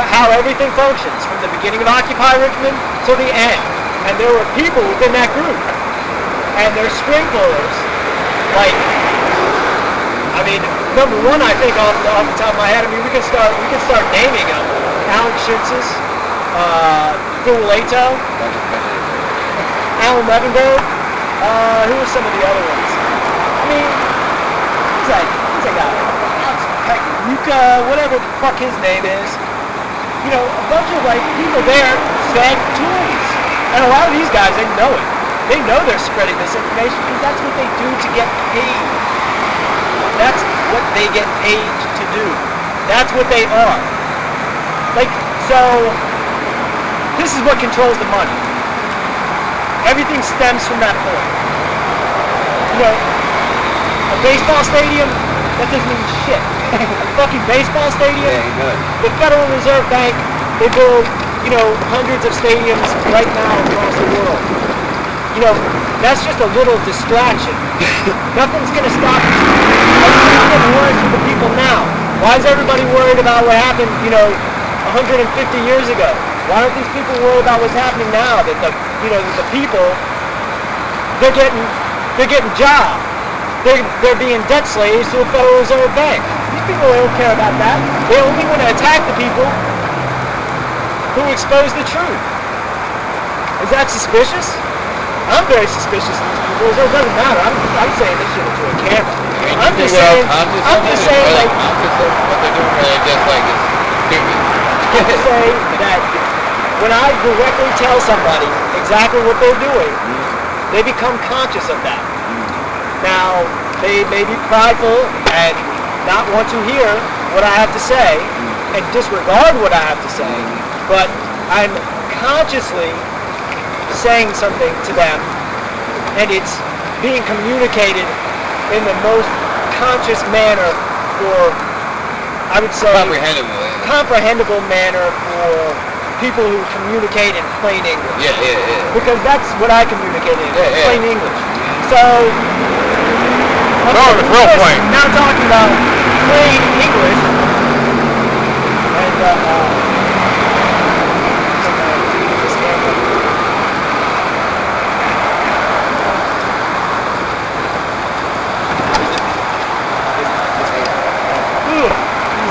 how everything functions from the beginning of Occupy Richmond to the end. And there were people within that group. And they're string pullers. Like, I mean, number one, I think off the top of my head, I mean, we can start naming them. Alan Schitz's, Bill Lato, Alan Levenberg, who are some of the other ones? I mean, who's that guy? Yuka, whatever the fuck his name is. You know, a bunch of like people there fed tools. And a lot of these guys, they know it. They know they're spreading this information because that's what they do to get paid. That's what they get paid to do. That's what they are. Like, so, this is what controls the money. Everything stems from that point. You know, a baseball stadium, that doesn't mean shit. A fucking baseball stadium. The Federal Reserve Bank, they build, you know, hundreds of stadiums right now across the world. that's just a little distraction. Nothing's going to stop us. Everybody's getting worried for the people now. Why is everybody worried about what happened, 150 years ago? Why aren't these people worried about what's happening now? That the people, they're getting jobs. They're being debt slaves to the Federal Reserve Bank. These people don't care about that. They only want to attack the people who expose the truth. Is that suspicious? I'm very suspicious of these people. It doesn't matter. I'm saying this shit into a camera. I'm just saying what they're doing really just like it's stupid. I'm just saying that when I directly tell somebody exactly what they're doing, they become conscious of that. Now, they may be prideful and not want to hear what I have to say and disregard what I have to say, but I'm consciously saying something to them, and it's being communicated in the most conscious manner, or I would say comprehensible manner for people who communicate in plain English. Yeah. Because that's what I communicate in, plain English. So, real plain. Now talking about plain English, and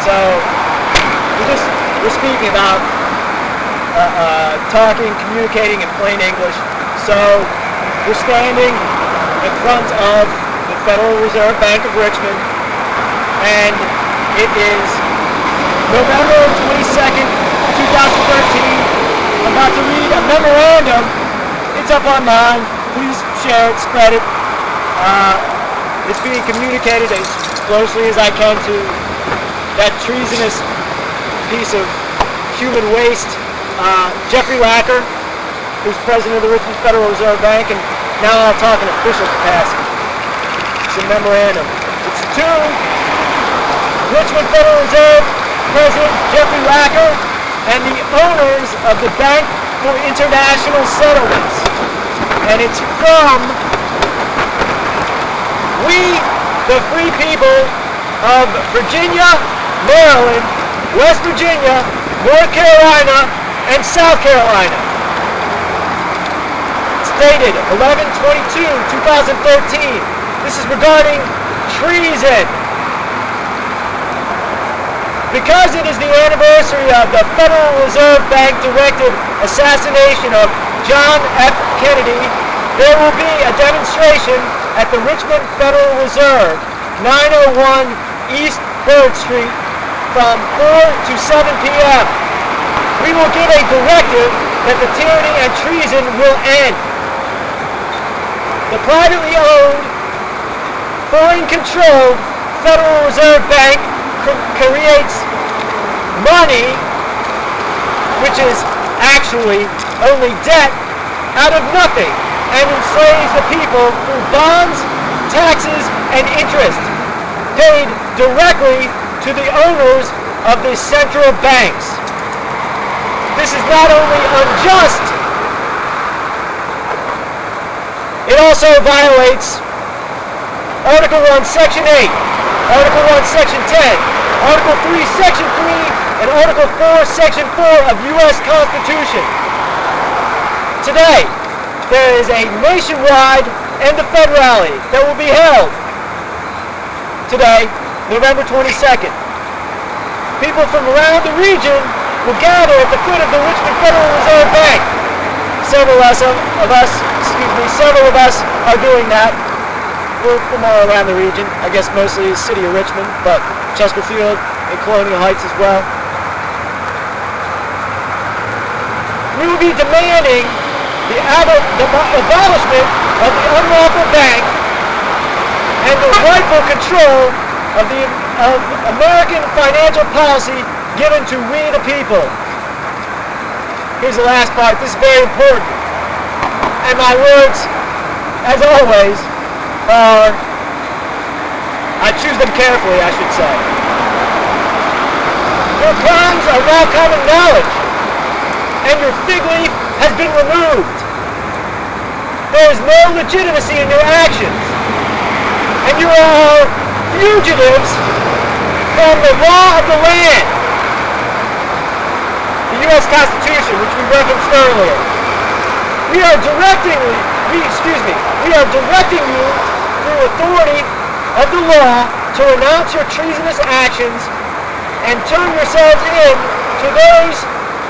so we're speaking about talking, communicating in plain English. So we're standing in front of the Federal Reserve Bank of Richmond, and it is November 22nd, 2013. I'm about to read a memorandum. It's up online. Please share it, spread it. It's being communicated as closely as I can to that treasonous piece of human waste, Jeffrey Lacker, who's president of the Richmond Federal Reserve Bank, and now I'll talk in official capacity. It's a memorandum. It's to Richmond Federal Reserve President Jeffrey Lacker and the owners of the Bank for International Settlements. And it's from we, the free people of Virginia, Maryland, West Virginia, North Carolina, and South Carolina. It's dated 11/22/2013. This is regarding treason. Because it is the anniversary of the Federal Reserve Bank directed assassination of John F. Kennedy, there will be a demonstration at the Richmond Federal Reserve, 901 East 3rd Street, from 4 to 7 p.m. We will give a directive that the tyranny and treason will end. The privately owned, foreign-controlled Federal Reserve Bank creates money, which is actually only debt, out of nothing, and enslaves the people through bonds, taxes, and interest, paid directly to the owners of the central banks. This is not only unjust, it also violates Article 1, Section 8, Article 1, Section 10, Article 3, Section 3, and Article 4, Section 4 of U.S. Constitution. Today, there is a nationwide End the Fed rally that will be held today, November 22nd. People from around the region will gather at the foot of the Richmond Federal Reserve Bank. Several of us are doing that. We're from all around the region. I guess mostly the city of Richmond, but Chesterfield and Colonial Heights as well. We will be demanding the abolishment of the unlawful bank and the rightful control of American financial policy given to we the people. Here's the last part. This is very important. And my words, as always, I choose them carefully, I should say. Your crimes are now common knowledge, and your fig leaf has been removed. there is no legitimacy in your actions. And you are fugitives from the law of the land. The U.S. Constitution, which we referenced earlier. We are directing you through authority of the law to renounce your treasonous actions and turn yourselves in to those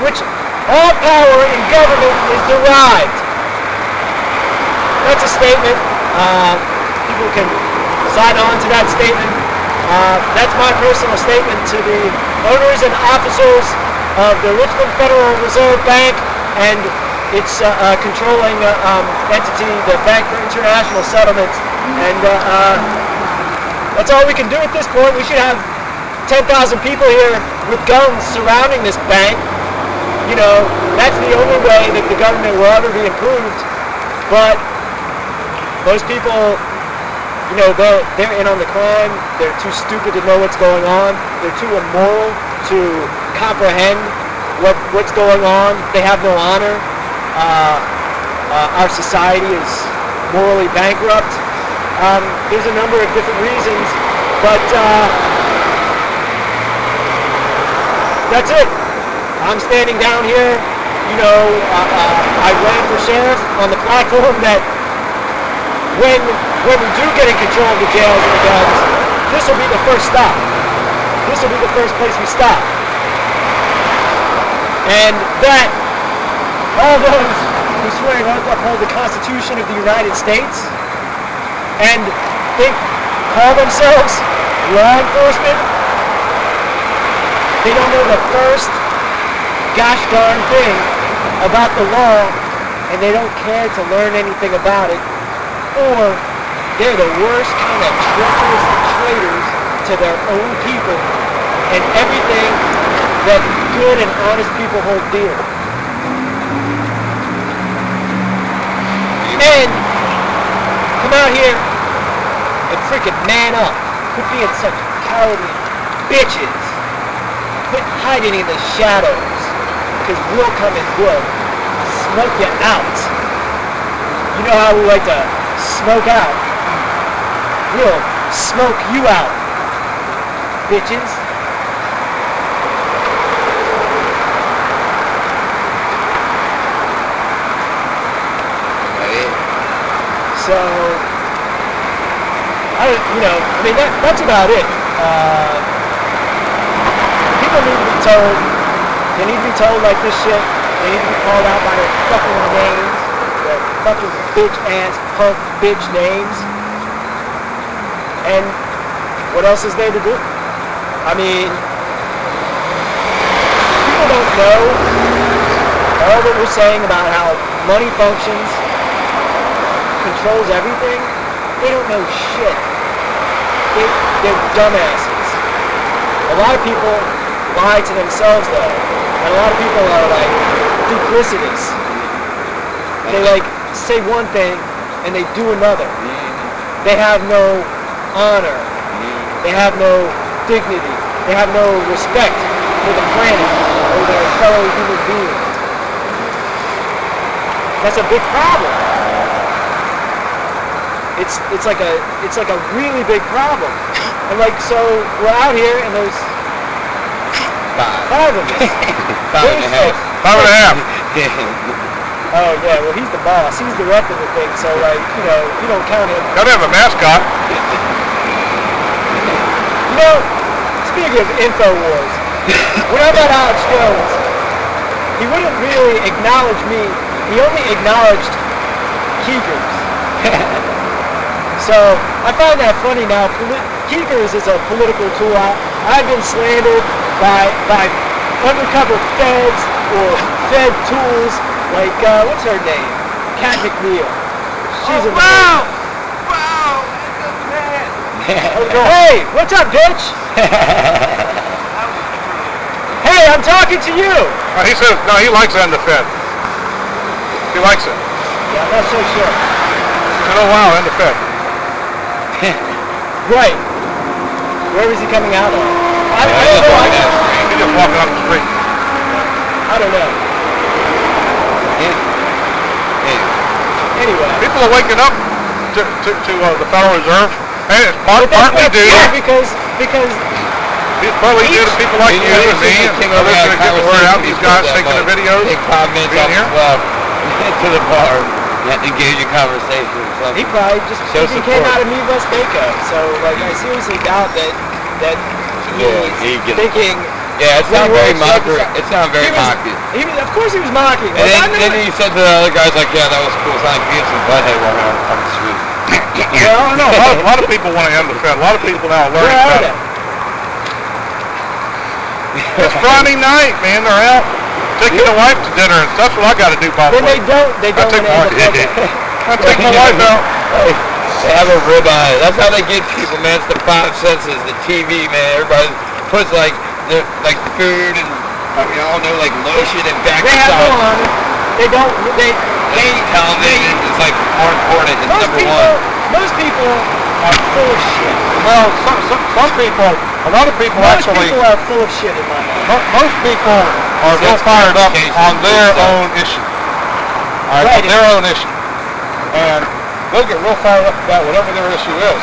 which all power in government is derived. That's a statement. People can sign on to that statement. That's my personal statement to the owners and officers of the Richmond Federal Reserve Bank and its controlling entity, the Bank for International Settlements. And that's all we can do at this point. We should have 10,000 people here with guns surrounding this bank. You know, that's the only way that the government will ever be improved. But most people, you know, they're in on the crime. They're too stupid to know what's going on. They're too immoral to comprehend what's going on. They have no honor. Our society is morally bankrupt. There's a number of different reasons, but that's it. I'm standing down here. You know, I ran for sheriff on the platform that when we do get in control of the jails and the guns, this will be the first stop. This will be the first place we stop. And that all those who swear to uphold the Constitution of the United States and call themselves law enforcement, they don't know the first gosh darn thing about the law, and they don't care to learn anything about it, or they're the worst kind of treacherous traitors to their own people and everything that good and honest people hold dear. And come out here and freaking man up. Quit being such cowardly bitches. Quit hiding in the shadows, because we'll come and we'll smoke you out. You know how we like to smoke out? We'll smoke you out, bitches. So, that's about it. People need to be told. They need to be told like this shit. They need to be called out by their fucking names. Their fucking bitch-ass, punk bitch names. And what else is there to do? I mean, people don't know all that we're saying about how money functions, controls everything. They don't know shit. They're dumbasses. A lot of people lie to themselves though. And a lot of people are like duplicitous. They like say one thing and they do another. They have no honor. They have no dignity. They have no respect for the planet or their fellow human beings. That's a big problem. It's like a really big problem. And like, so we're out here and there's five of us. Five and a half. Oh yeah, well he's the boss. He's directing the thing, so like, you know, you don't count him. Gotta have a mascot. You know, speaking of InfoWars, when I met Alex Jones, he wouldn't really acknowledge me. He only acknowledged Keekers. So I find that funny now. Keekers is a political tool. I've been slandered by undercover feds or fed tools like what's her name? Kat McNeil. She's Wow! Hey, what's up, bitch? Hey, I'm talking to you. He says no. He likes it on the Fed. He likes it. Yeah, I'm not so sure. He said, oh wow, on the Fed. Right. Where is he coming out of? I don't know. He's just walking up the street. I don't know. Anyway. People are waking up to the Federal Reserve, and it's But that's partly not due true to because people like you and me and others that get the word out. These guys taking the videos, Take 5 minutes being off here. the club, to the bar, and engage in conversation or something. he probably just Show he came support. out of me West Waco. So like I seriously doubt that he he's gets- thinking. Yeah, it's not When he very works mocking. like It's not very He was- mocking. Of course he was mocking. And Like, I then know he said to the other guys, like, yeah, that was cool. It's like being some butthead walking on the street. Well, I know a lot of people want to end the Fed. A lot of people now are where learning are better. they? It's Friday night, man. They're out taking the wife to dinner, and that's what I got to do, by the Then way. they don't take enable my- public. I take my wife out. They have a ribeye. That's how they get people, man. It's the 5 senses, the TV, man. Everybody puts like the food and we all know like lotion and back They have no honor. They don't. They television is like more important. It's most number people. one. Most people are full of shit. Well, some people, a lot of people Most actually, people are full of shit in my mind. most people are real fired up on their own issue. All right, Right. on their own issue. And they'll get real fired up about whatever their issue is.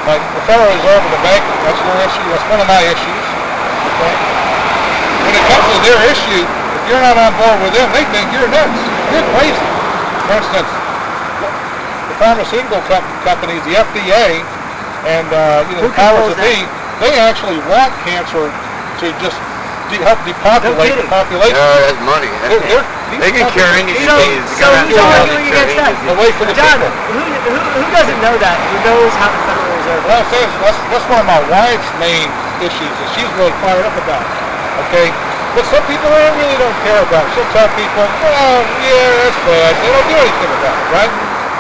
Like the Federal Reserve and the bank, that's their issue. That's one of my issues. Okay? When it comes to their issue, if you're not on board with them, they think you're nuts. You're crazy. For instance, the pharmaceutical companies, the FDA, and Who the powers controls that be, they actually want cancer to just help depopulate the kidding. population. Yeah, that's money. They can cure any disease. So who's arguing against that? Away from the John, people. who doesn't know that? Who knows how the Federal Reserve Well, that's one of my wife's main issues, and she's really fired up about it. Okay? But some people really don't care about it. She'll tell people, well, yeah, that's bad. They don't do anything about it, right?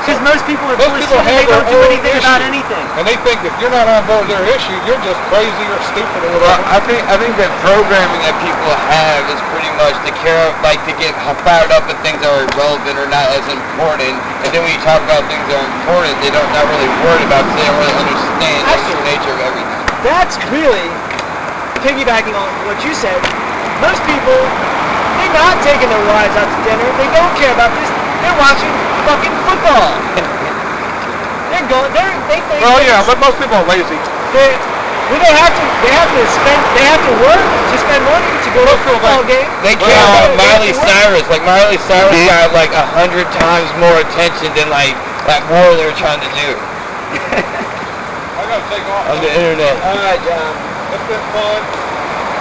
Because most people are Most full of people shit and have they don't their do own anything about issue. anything. And they think if you're not on board with their issue, you're just crazy or stupid or Well, whatever. I think that programming that people have is pretty much to care, like to get fired up at things that are irrelevant or not as important. And then when you talk about things that are important, they don't not really worried about because they don't really understand the true nature of everything. That's really piggybacking on what you said. Most people, they're not taking their wives out to dinner. They don't care about this. They're watching fucking football. They think. Well, yeah, but most people are lazy. They have to work to spend money to go to a football game. They care about Miley Cyrus. Like Miley Cyrus got like 100 times more attention than like that war they were trying to do I gotta take off. on the internet. All right, John. It's been fun.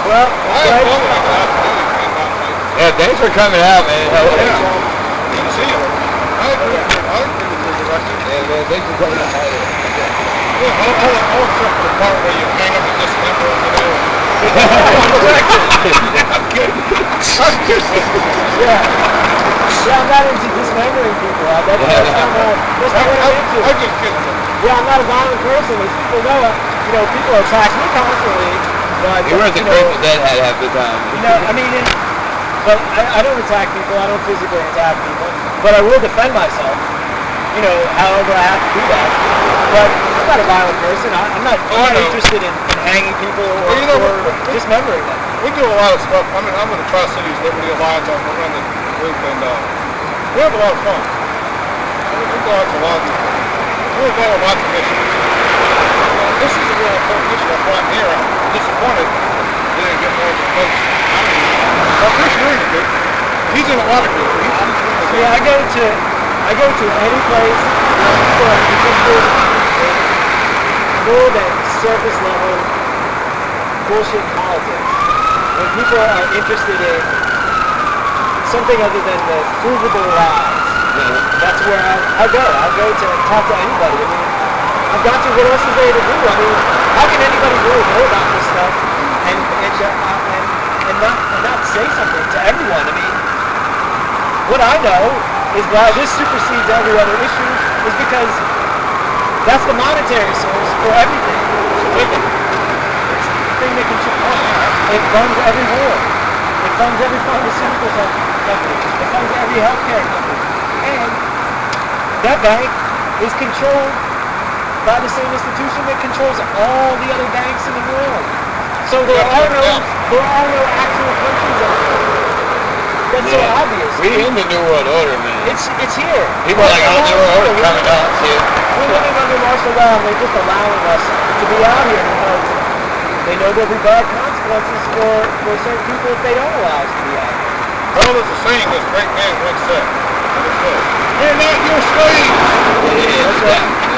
Well, I had fun when I got out to do anything about it. Yeah, thanks for coming out, man. Yeah. Good to see you. I agree with your direction. Yeah, man, thanks for coming out. Yeah, I'll accept the part where you hang up and dismember over there. I'm good. Yeah, I'm not into dismembering people. That's not what I'm into. I'm just kidding. Yeah, I'm not a violent person. As people know, people attack me constantly. But, You were at the Grateful Dead had half the time. But I don't attack people. I don't physically attack people. But I will defend myself. However I have to do that. But I'm not a violent person. I'm not interested in hanging people or dismembering them. We do a lot of stuff. I'm in the Tri-Cities Liberty Alliance. I run the group, and we have a lot of fun. We go out to a lot of we're involved in lots of issues. This is a real important issue. That's why I'm here. I'm disappointed we didn't get more votes. But Chris Uri's good. He's in a lot of groups. Yeah, I go to any place where people are interested in more than surface level bullshit politics. When people are interested in something other than the provable lies, that's where I'll go. I'll go to talk to anybody. I mean, I've got to. What else is there to do? I mean, how can anybody really know about this stuff and not say something to everyone? I mean, what I know is why this supersedes every other issue is because that's the monetary source for everything. It's the thing that controls. It funds every war. It funds every pharmaceutical company. It funds every healthcare company. And that bank is controlled by the same institution that controls all the other banks in the world. So there are no actual countries out there. that's so obvious. We in the New World Order, man. It's here. People are like, oh, New World Order coming out here. We're living under martial law, and they're just allowing us to be out here because they know there'll be bad consequences for certain people if they don't allow us to be out here. Well, there's a saying this great man once said. They're not your slaves.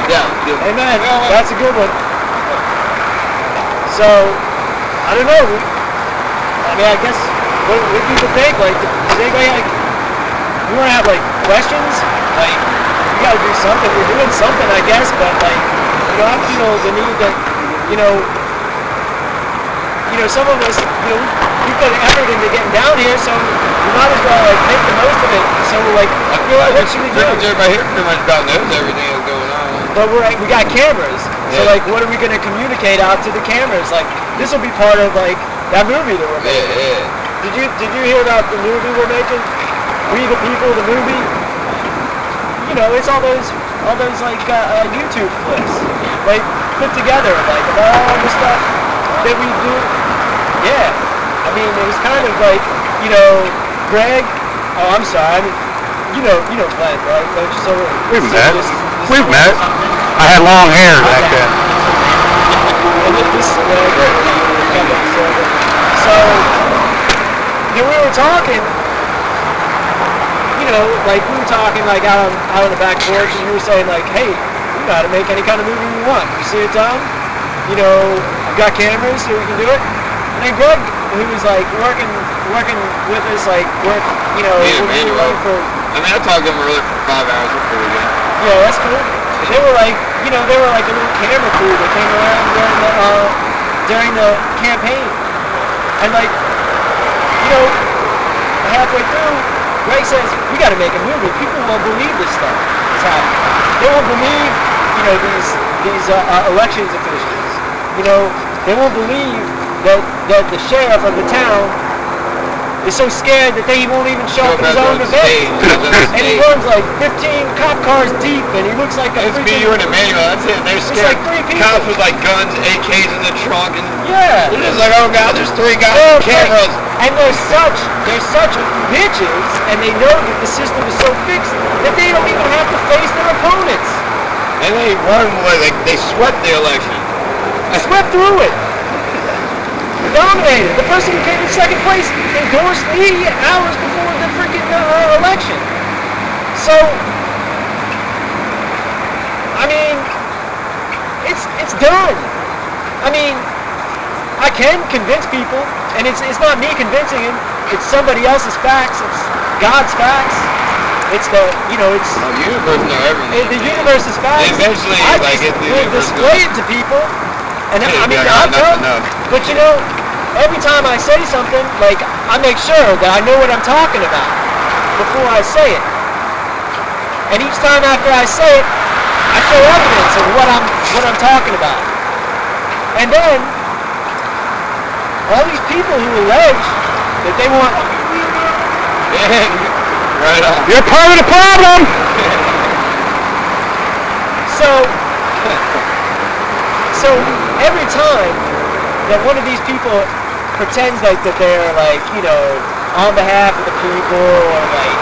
Yeah. Amen. That's a good one. So, I don't know. I mean, I guess, what do people think? Like, does anybody, like, you want to have, like, questions? Like, we got to do something. We're doing something, I guess, but, like, I feel the need that, some of us, we put effort into getting down here, so we might as well, like, make the most of it. So, like, what should we do? Everybody here pretty much about knows everything that's going on. But we got cameras, so like, what are we going to communicate out to the cameras? Like, this will be part of like that movie that we're making. Yeah. Did you hear about the movie we're making? We the People, the movie. It's all those like YouTube clips, like put together, like about all the stuff that we do. Yeah, I mean, it was kind of like Greg. Oh, I'm sorry. I mean, Glenn, right? Don't you? So We've met. We've met. I had long hair back then. And this is Greg. So, we were talking, like we were talking like out on the back porch, and you were saying like, hey, we know how to make any kind of movie we want. You see it, Tom? We've got cameras, so we can do it. And then Greg, who was like working with us, like work, we were running for. I mean, I talked to them earlier for 5 hours. We're cool again. Yeah, that's cool. They were like, they were like a little camera crew that came around during the campaign. And like, halfway through, Greg says, we got to make a movie. People won't believe this stuff is happening. They won't believe, these elections officials. They won't believe that the sheriff of the town is so scared that he won't even show up at his own event. And he runs like 15 cop cars deep, and he looks like a It's me, you, and Emmanuel. That's it. They're scared. Like 3 people. Cops with like guns, AKs in the trunk, and yeah, they're just like, oh god, there's 3 guys with cameras. And they're such bitches, and they know that the system is so fixed that they don't even have to face their opponents. And they run away. They swept the election. Swept through it. Dominated. The person who came in second place endorsed me hours before the freaking election. So, I mean, it's done. I mean, I can convince people, and it's not me convincing them. It's somebody else's facts. It's God's facts. It's the it's the universe know everything. The universe is facts. Eventually, I will display it to people. And I mean, I'll tell them, but every time I say something, like, I make sure that I know what I'm talking about before I say it. And each time after I say it, I show evidence of what I'm talking about. And then, all these people who allege that they want... Right on. You're part of the problem! So every time that one of these people pretends like that they're like, on behalf of the people, or like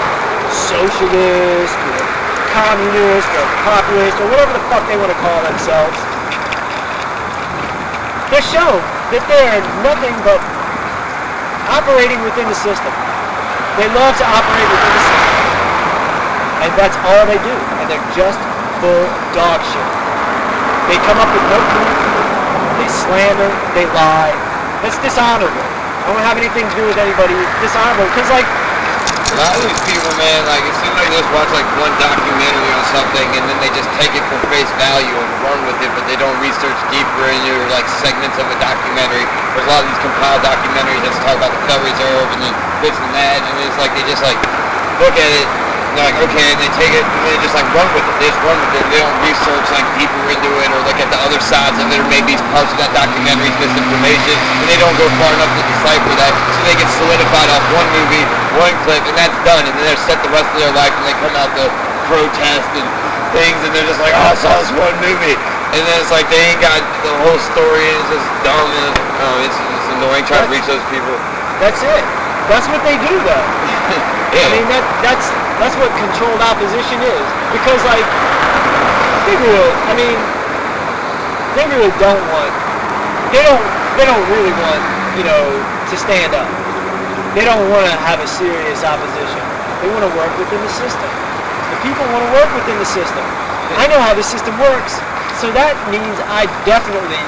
socialist, or communist, or populist, or whatever the fuck they want to call themselves, they're shown that they're nothing but operating within the system. They love to operate within the system. And that's all they do. And they're just full dog shit. They come up with no proof. They slander. They lie. That's dishonorable. I don't have anything to do with anybody. It's dishonorable. Because, like, a lot of these people, man, like, it seems like they just watch, like, one documentary on something, and then they just take it for face value and run with it, but they don't research deeper into, like, segments of a documentary. There's a lot of these compiled documentaries that talk about the Federal Reserve and then this and that, and it's like they just, like, look at it, and they're like, okay, and they take it, and they just, like, run with it. They just run with it. They don't research, like, deeper into it, or look at the other sides of it, or maybe parts of that documentary is misinformation, and they don't go far enough to decipher that, so they get solidified off one movie, one clip, and that's done, and then they're set the rest of their life, and they come out to protest and things, and they're just like, oh, I saw this one movie, and then it's like they ain't got the whole story, and it's just dumb, and it's annoying trying to reach those people. That's it. That's what they do, though. I mean, that's what controlled opposition is. Because, like, they really don't want, they don't really want, to stand up. They don't want to have a serious opposition. They want to work within the system. The people want to work within the system. I know how the system works, so that means I definitely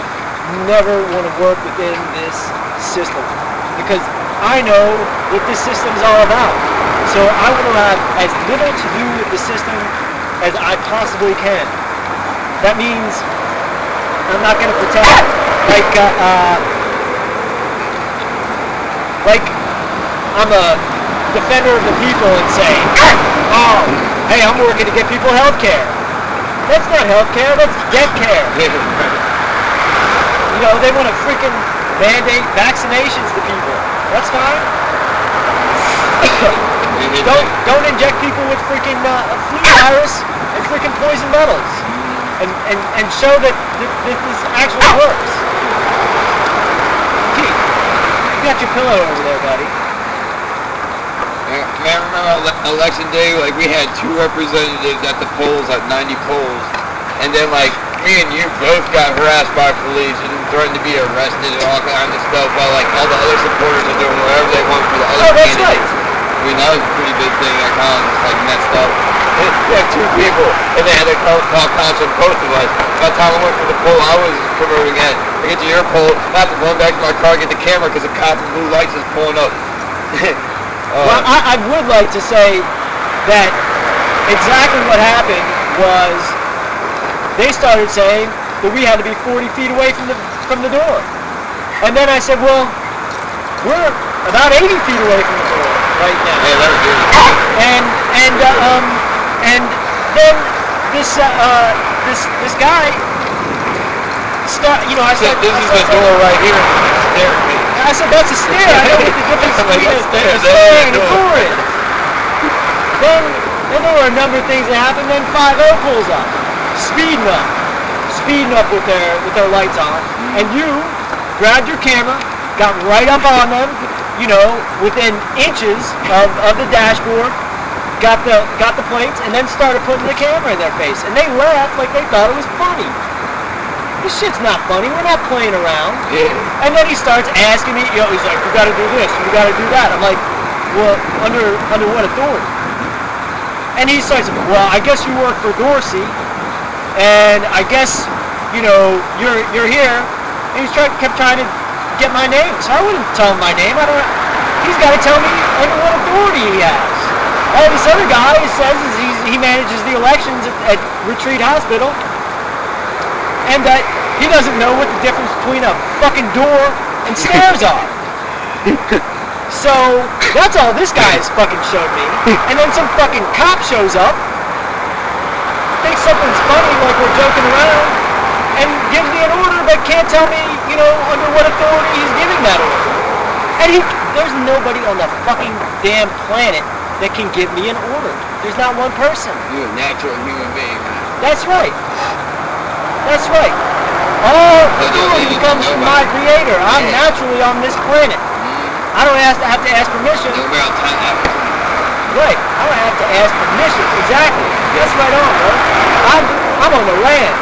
never want to work within this system, because I know what this system's all about. So I want to have as little to do with the system as I possibly can. That means I'm not going to pretend like I'm a defender of the people and say, oh, hey, I'm working to get people health care. That's not health care, that's death care. They want to freaking mandate vaccinations to people. That's fine. Don't inject people with freaking flu virus and freaking poison metals, and show that this actually works. Keith, you got your pillow over there, buddy. Man, I remember election day, like, we had 2 representatives at the polls, like 90 polls, and then, like, me and you both got harassed by police and threatened to be arrested and all kinds of stuff while, like, all the other supporters are doing whatever they want for the other that's candidates. right. I mean, that was a pretty big thing. I kind of just, like, messed up. We had 2 people, and they had to call cops on both of us. By the time I went for the poll, I was promoting it. I get to your poll, I have to run back to my car, get the camera, because the cop in blue lights is pulling up. Well, I would like to say that exactly what happened was they started saying that we had to be 40 feet away from the door. And then I said, well, we're about 80 feet away from the door right now. Yeah, that was good. And then this guy I said, this is the door right here. Stair. I said, that's a stair. I know what the difference between a stair and a door is. Then there were a number of things that happened. Then 5-0 pulls up, speeding up with their lights on, and you grabbed your camera, got right up on them, within inches of the dashboard, got the plates, and then started putting the camera in their face, and they laughed like they thought it was funny. This shit's not funny. We're not playing around. Yeah. And then he starts asking me, he's like, you got to do this, you got to do that. I'm like, well, under what authority? And he starts, well, I guess you work for Dorsey, and I guess, you're here. And kept trying to get my name, so I wouldn't tell him my name. He's got to tell me under what authority he has. All this other guy says he manages the elections at Retreat Hospital, and that he doesn't know what the difference between a fucking door and stairs are. So that's all this guy has fucking showed me. And then some fucking cop shows up, thinks something's funny, like we're joking around, and gives me an order, but can't tell me, under what authority he's giving that order. And there's nobody on the fucking damn planet that can give me an order. There's not one person. You're a natural human being. That's right. That's right. All authority comes from my creator. I'm naturally on this planet. I don't have to ask permission. Right. I don't have to ask permission. Exactly. That's right on, bro. I'm on the land.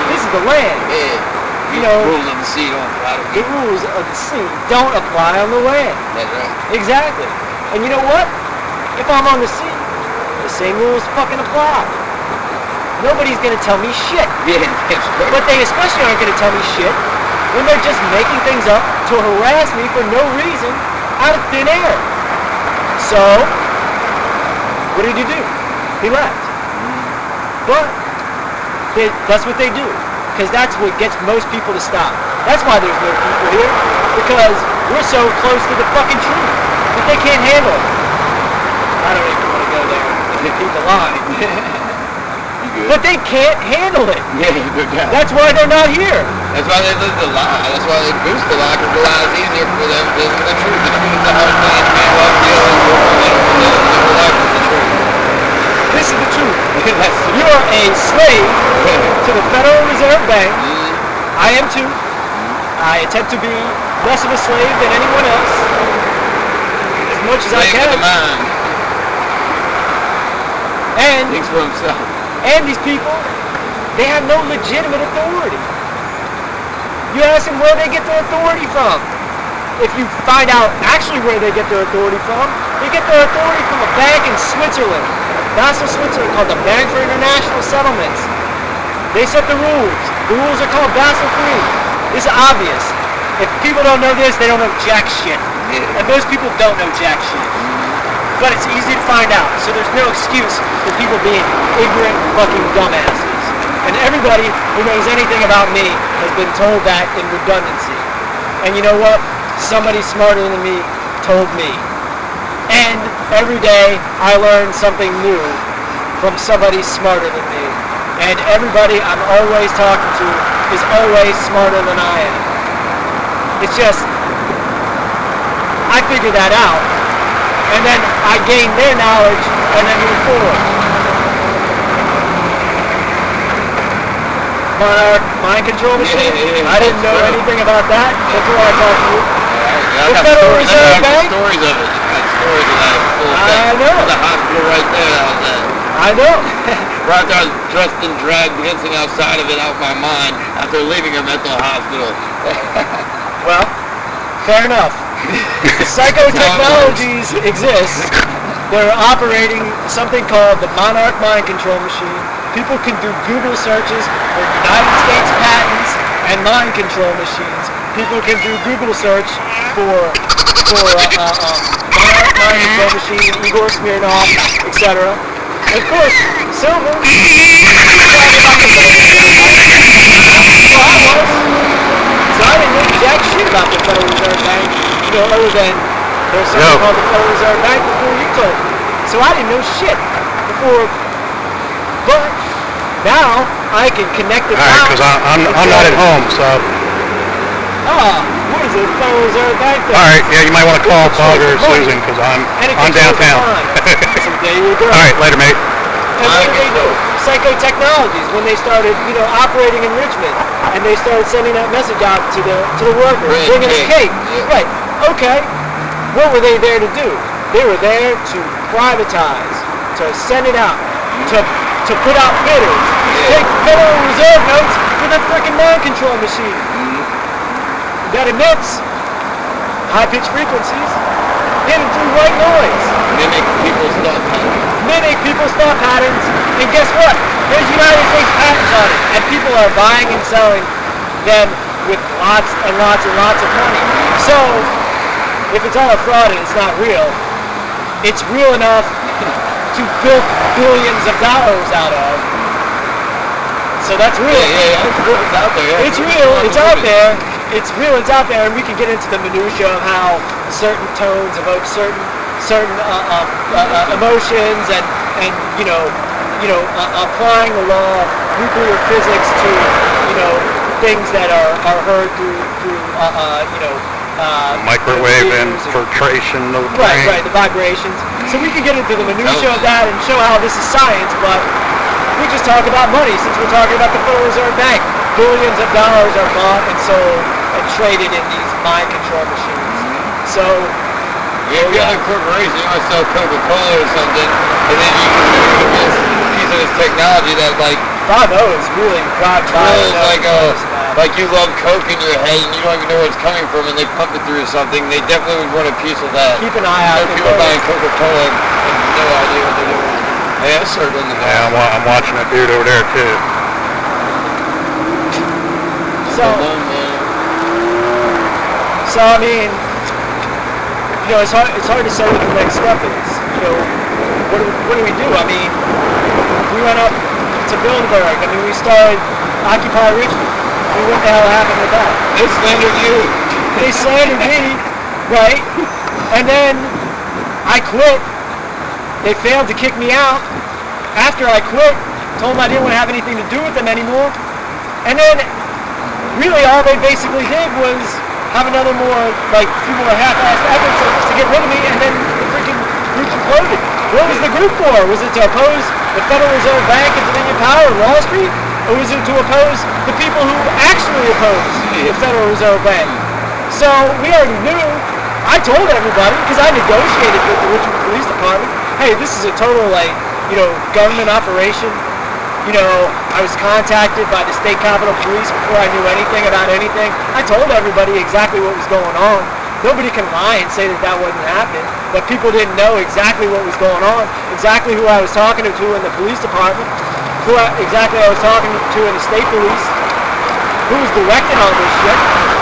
This is the land. Yeah. Rules of the sea don't apply to me. The rules of the sea don't apply on the land. That's right. Exactly. And you know what? If I'm on the sea, the same rules fucking apply. Nobody's gonna tell me shit. Yeah, that's right. But they especially aren't gonna tell me shit when they're just making things up to harass me for no reason out of thin air. So, what did he do? He left. But that's what they do, because that's what gets most people to stop. That's why there's no people here, because we're so close to the fucking truth that they can't handle it. I don't even want to go there. They keep the line. But they can't handle it. Yeah, no doubt. That's why they're not here. That's why they live the lie. That's why they boost the lie, because the lie is easier for them than the truth. The truth is the hard thing to be love, feel, and live the life is the truth. This is the truth. You are a slave to the Federal Reserve Bank. I am too. I attempt to be less of a slave than anyone else, as much as I can. Slave to the mind. And Thinks for himself. these people, they have no legitimate authority. You ask them where they get their authority from. If you find out actually where they get their authority from, they get their authority from a bank in Switzerland. Basel, Switzerland, called the Bank for International Settlements. They set the rules. The rules are called Basel III. This is obvious. If people don't know this, they don't know jack shit. And most people don't know jack shit. But it's easy to find out. So there's no excuse for people being ignorant fucking dumbasses. And everybody who knows anything about me has been told that in redundancy. And you know what? Somebody smarter than me told me. And every day I learn something new from somebody smarter than me. And everybody I'm always talking to is always smarter than I am. It's just, I figured that out. And then I gain their knowledge and then move forward. Monarch mind control machine? I didn't know anything about that before I talked to you. I got Federal stories, Reserve I got Bank? stories of it. I got stories of that. I know. The hospital right there, that was that. I know. Right after I was dressed and dragged, dancing outside of it out of my mind after leaving a mental hospital. Well, fair enough. Psychotechnologies exist. They're operating something called the Monarch mind control machine. People can do Google searches for United States patents and mind control machines. People can do Google search for Monarch mind control machine, Igor Smirnov, etc. And of course, Silver. So I didn't know jack shit about the Federal Reserve Bank, other than there's something called the Federal Reserve Bank before you told me. So I didn't know shit before, but now I can connect the dots. Alright, because I'm not at home, so. What is it, Federal Reserve Bank? Alright, yeah, you might want to call Bug or Susan, because I'm downtown. So there you go. Alright, later, mate. And what did they do? Psychotechnologies, when they started, operating in Richmond, and they started sending that message out to the workers, bringing a cake. Yeah. Right. Okay. What were they there to do? They were there to privatize, to send it out, to put out bidders, take Federal Reserve notes for the frickin' mind control machine. That emits high-pitched frequencies into white noise. Mimic people's thought patterns. Mimic people's thought patterns, and guess what? There's United States patents on it, and people are buying and selling them with lots and lots and lots of money. So, if it's all a fraud and it's not real, it's real enough to bilk billions of dollars out of. So that's real. Yeah, it's out there. Yeah. It's real, it's out there. It's real, it's out there, and we can get into the minutia of how certain tones evoke certain emotions, and applying the law of nuclear physics to things that are heard through Microwave computers infiltration of the brain. right, the vibrations. So we can get into the minutia of that and show how this is science, but we just talk about money since we're talking about the Federal Reserve Bank. Billions of dollars are bought and sold and traded in these mind control machines. So, if you have a corporation, you want to sell Coca-Cola or something, and then you can do this piece of this technology that, like, God knows, really, God drills knows. like you love Coke in your head and you don't even know where it's coming from, and they pump it through something. They definitely would want a piece of that. Keep an eye out. People buying Coca-Cola and have no idea what they're doing. Yeah, it's sort of in the Yeah, I'm watching that dude over there, too. So I mean, it's hard to say what the next step is. What do we do? I mean, we went up to Bilderberg. I mean, we started Occupy Richmond. I mean, what the hell happened with that? They slandered you. They slandered me, right? And then I quit. They failed to kick me out. After I quit, told them I didn't want to have anything to do with them anymore. And then really all they basically did was have another few more half-assed efforts to get rid of me, and then the freaking group imploded. What was the group for? Was it to oppose the Federal Reserve Bank and Dominion Power and Wall Street? Or was it to oppose the people who actually oppose the Federal Reserve Bank? So we already knew. I told everybody, because I negotiated with the Richmond Police Department, hey, this is a total government operation. I was contacted by the state capitol police before I knew anything about anything. I told everybody exactly what was going on. Nobody can lie and say that wasn't happening, but people didn't know exactly what was going on, exactly who I was talking to in the police department, exactly I was talking to in the state police, who was directing all this shit.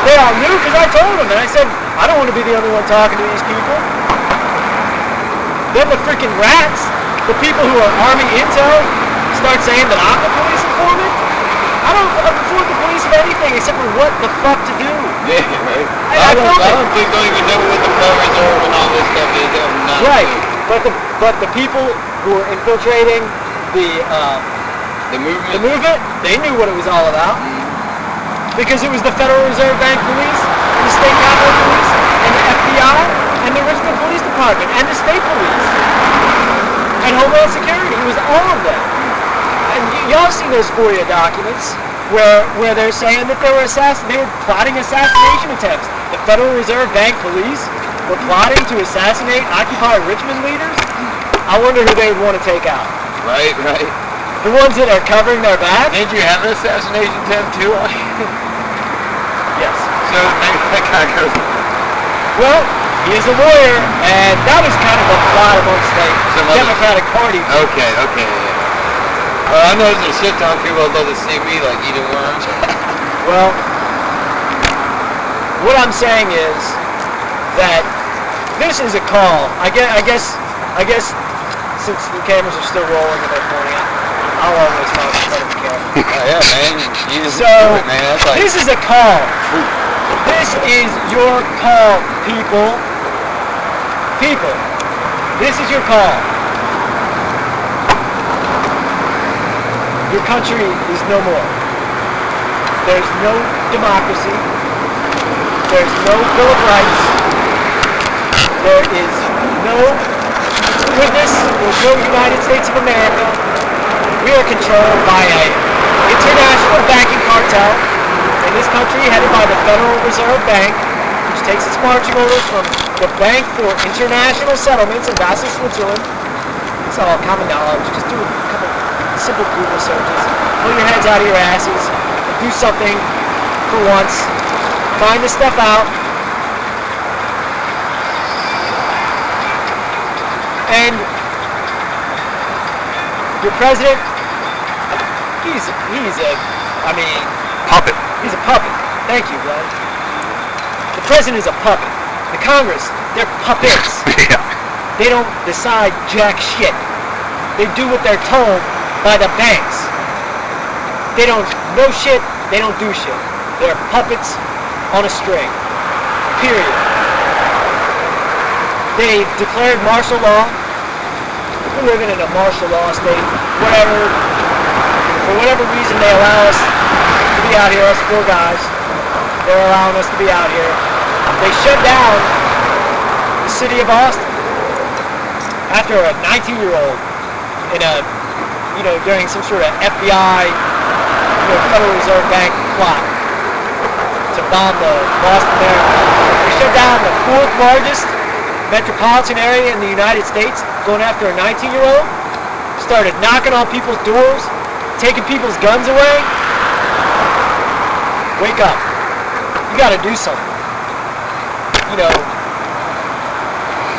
They all knew because I told them, and I said, I don't want to be the only one talking to these people. Then the freaking rats, the people who are arming intel, start saying that I'm the police informant. I don't report the police of anything except for what the fuck to do. Yeah, right. I don't even know what the Federal Reserve and all this stuff is. Right, but the people who were infiltrating the movement, they knew what it was all about. Because it was the Federal Reserve Bank Police, the State Capitol Police, and the FBI, and the Richmond Police Department, and the State Police, and Homeland Security. It was all of them. And y'all see those FOIA documents where they're saying that they were plotting assassination attempts. The Federal Reserve Bank Police were plotting to assassinate Occupy Richmond leaders. I wonder who they would want to take out. Right. The ones that are covering their back? Did you have an assassination attempt too? Yes. So maybe that guy goes. Well, he is a lawyer, and that was kind of a plot amongst the Democratic Party. Okay. Yeah. Well, I know there's a shit ton of people that love to see me like eating worms. Well, what I'm saying is that this is a call. I guess since the cameras are still rolling and they're pointing out, I'll always talk in front of the camera. Yeah, man. You just So, do it, man. That's like, this is a call. This is your call, people. People, this is your call. Your country is no more. There's no democracy. There's no Bill of Rights. There is no goodness. There's no United States of America. We are controlled by an international banking cartel in this country headed by the Federal Reserve Bank, which takes its marching orders from the Bank for International Settlements in Basel, Switzerland. It's all common knowledge. Just do a couple simple Google searches. Pull your heads out of your asses. Do something for once. Find this stuff out. And your president, he's puppet. He's a puppet. Thank you, Glenn. The president is a puppet. The Congress, they're puppets. Yeah. They don't decide jack shit. They do what they're told by the banks. They don't know shit. They don't do shit. They're puppets on a string. Period. They declared martial law. We're living in a martial law state. For whatever reason, they allow us to be out here, us four guys. They're allowing us to be out here. They shut down the city of Austin after a 19-year-old in a, during some sort of FBI, Federal Reserve Bank plot to bomb the Boston Marathon. They shut down the fourth largest metropolitan area in the United States, going after a 19-year-old, started knocking on people's doors, taking people's guns away. Wake up. You gotta do something.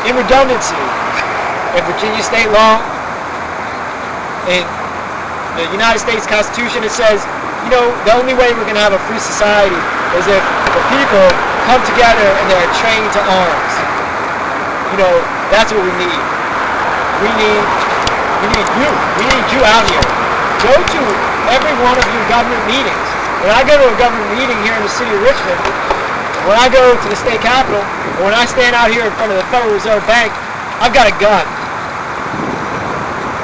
In redundancy, in Virginia state law, in the United States Constitution, it says, the only way we're gonna have a free society is if the people come together and they're trained to arms. That's what we need. We need you. We need you out here. Go to every one of your government meetings. When I go to a government meeting here in the city of Richmond, when I go to the state capitol, or when I stand out here in front of the Federal Reserve Bank, I've got a gun.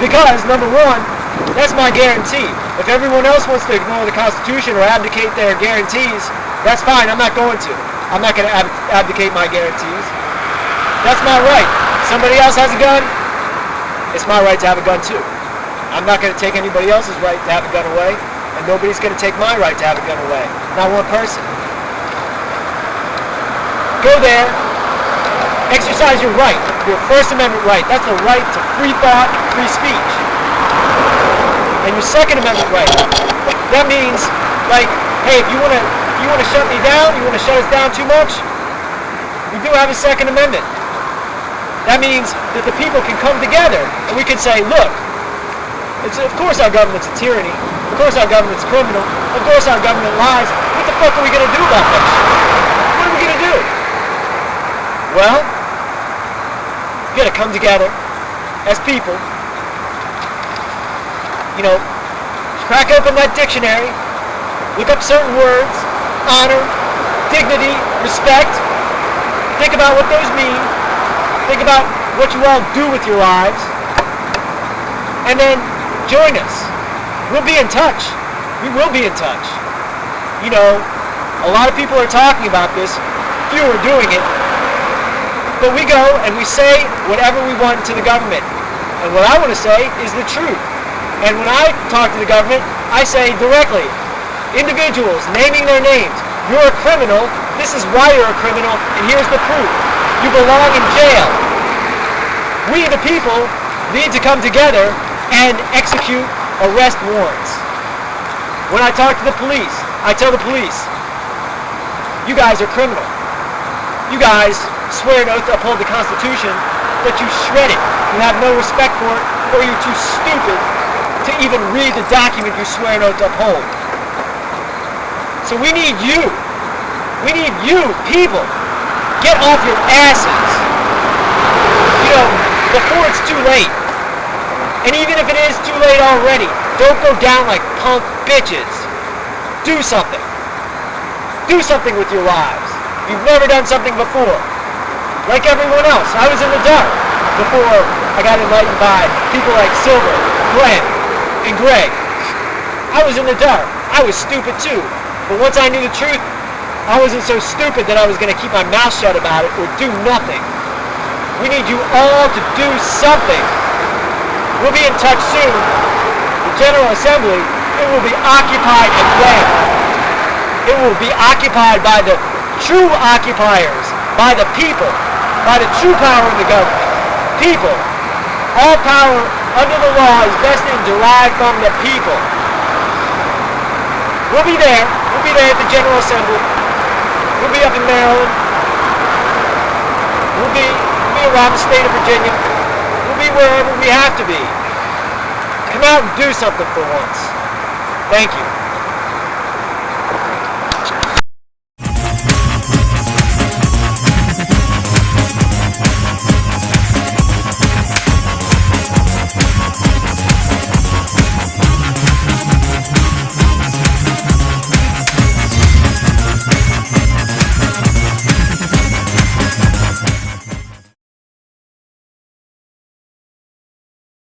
Because, number one, that's my guarantee. If everyone else wants to ignore the Constitution or abdicate their guarantees, that's fine. I'm not going to. I'm not going to abdicate my guarantees. That's my right. Somebody else has a gun, it's my right to have a gun too. I'm not going to take anybody else's right to have a gun away, and nobody's going to take my right to have a gun away. Not one person. Go there, exercise your right, your First Amendment right. That's the right to free thought and free speech. and your Second Amendment right. That means, like, hey, if you wanna shut me down, you wanna shut us down too much, we do have a Second Amendment. That means that the people can come together and we can say, look, of course our government's a tyranny. Of course our government's criminal. Of course our government lies. What the fuck are we going to do about this? What are we going to do? Well, you got to come together as people. You know, crack open that dictionary, look up certain words, honor, dignity, respect, think about what those mean. Think about what you all do with your lives, and then join us. We'll be in touch. We will be in touch. You know, a lot of people are talking about this. Few are doing it. But we go and we say whatever we want to the government. And what I want to say is the truth. And when I talk to the government, I say directly, individuals naming their names. You're a criminal. This is why you're a criminal, and here's the proof. You belong in jail. We, the people, need to come together and execute arrest warrants. When I talk to the police, I tell the police, you guys are criminal. You guys swear an oath to uphold the Constitution, but you shred it. You have no respect for it, or you're too stupid to even read the document you swear an oath to uphold. So we need you. We need you, people. Get off your asses. You know, before it's too late. And even if it is too late already, don't go down like punk bitches. Do something. Do something with your lives. You've never done something before. Like everyone else, I was in the dark before I got enlightened by people like Silver, Glenn, and Greg. I was in the dark. I was stupid too. But once I knew the truth, I wasn't so stupid that I was going to keep my mouth shut about it or do nothing. We need you all to do something. We'll be in touch soon. The General Assembly, it will be occupied again. It will be occupied by the true occupiers, by the people, by the true power of the government. People. All power under the law is vested and derived from the people. We'll be there. We'll be there at the General Assembly. We'll be up in Maryland. We'll be around the state of Virginia. We'll be wherever we have to be. Come out and do something for once. Thank you.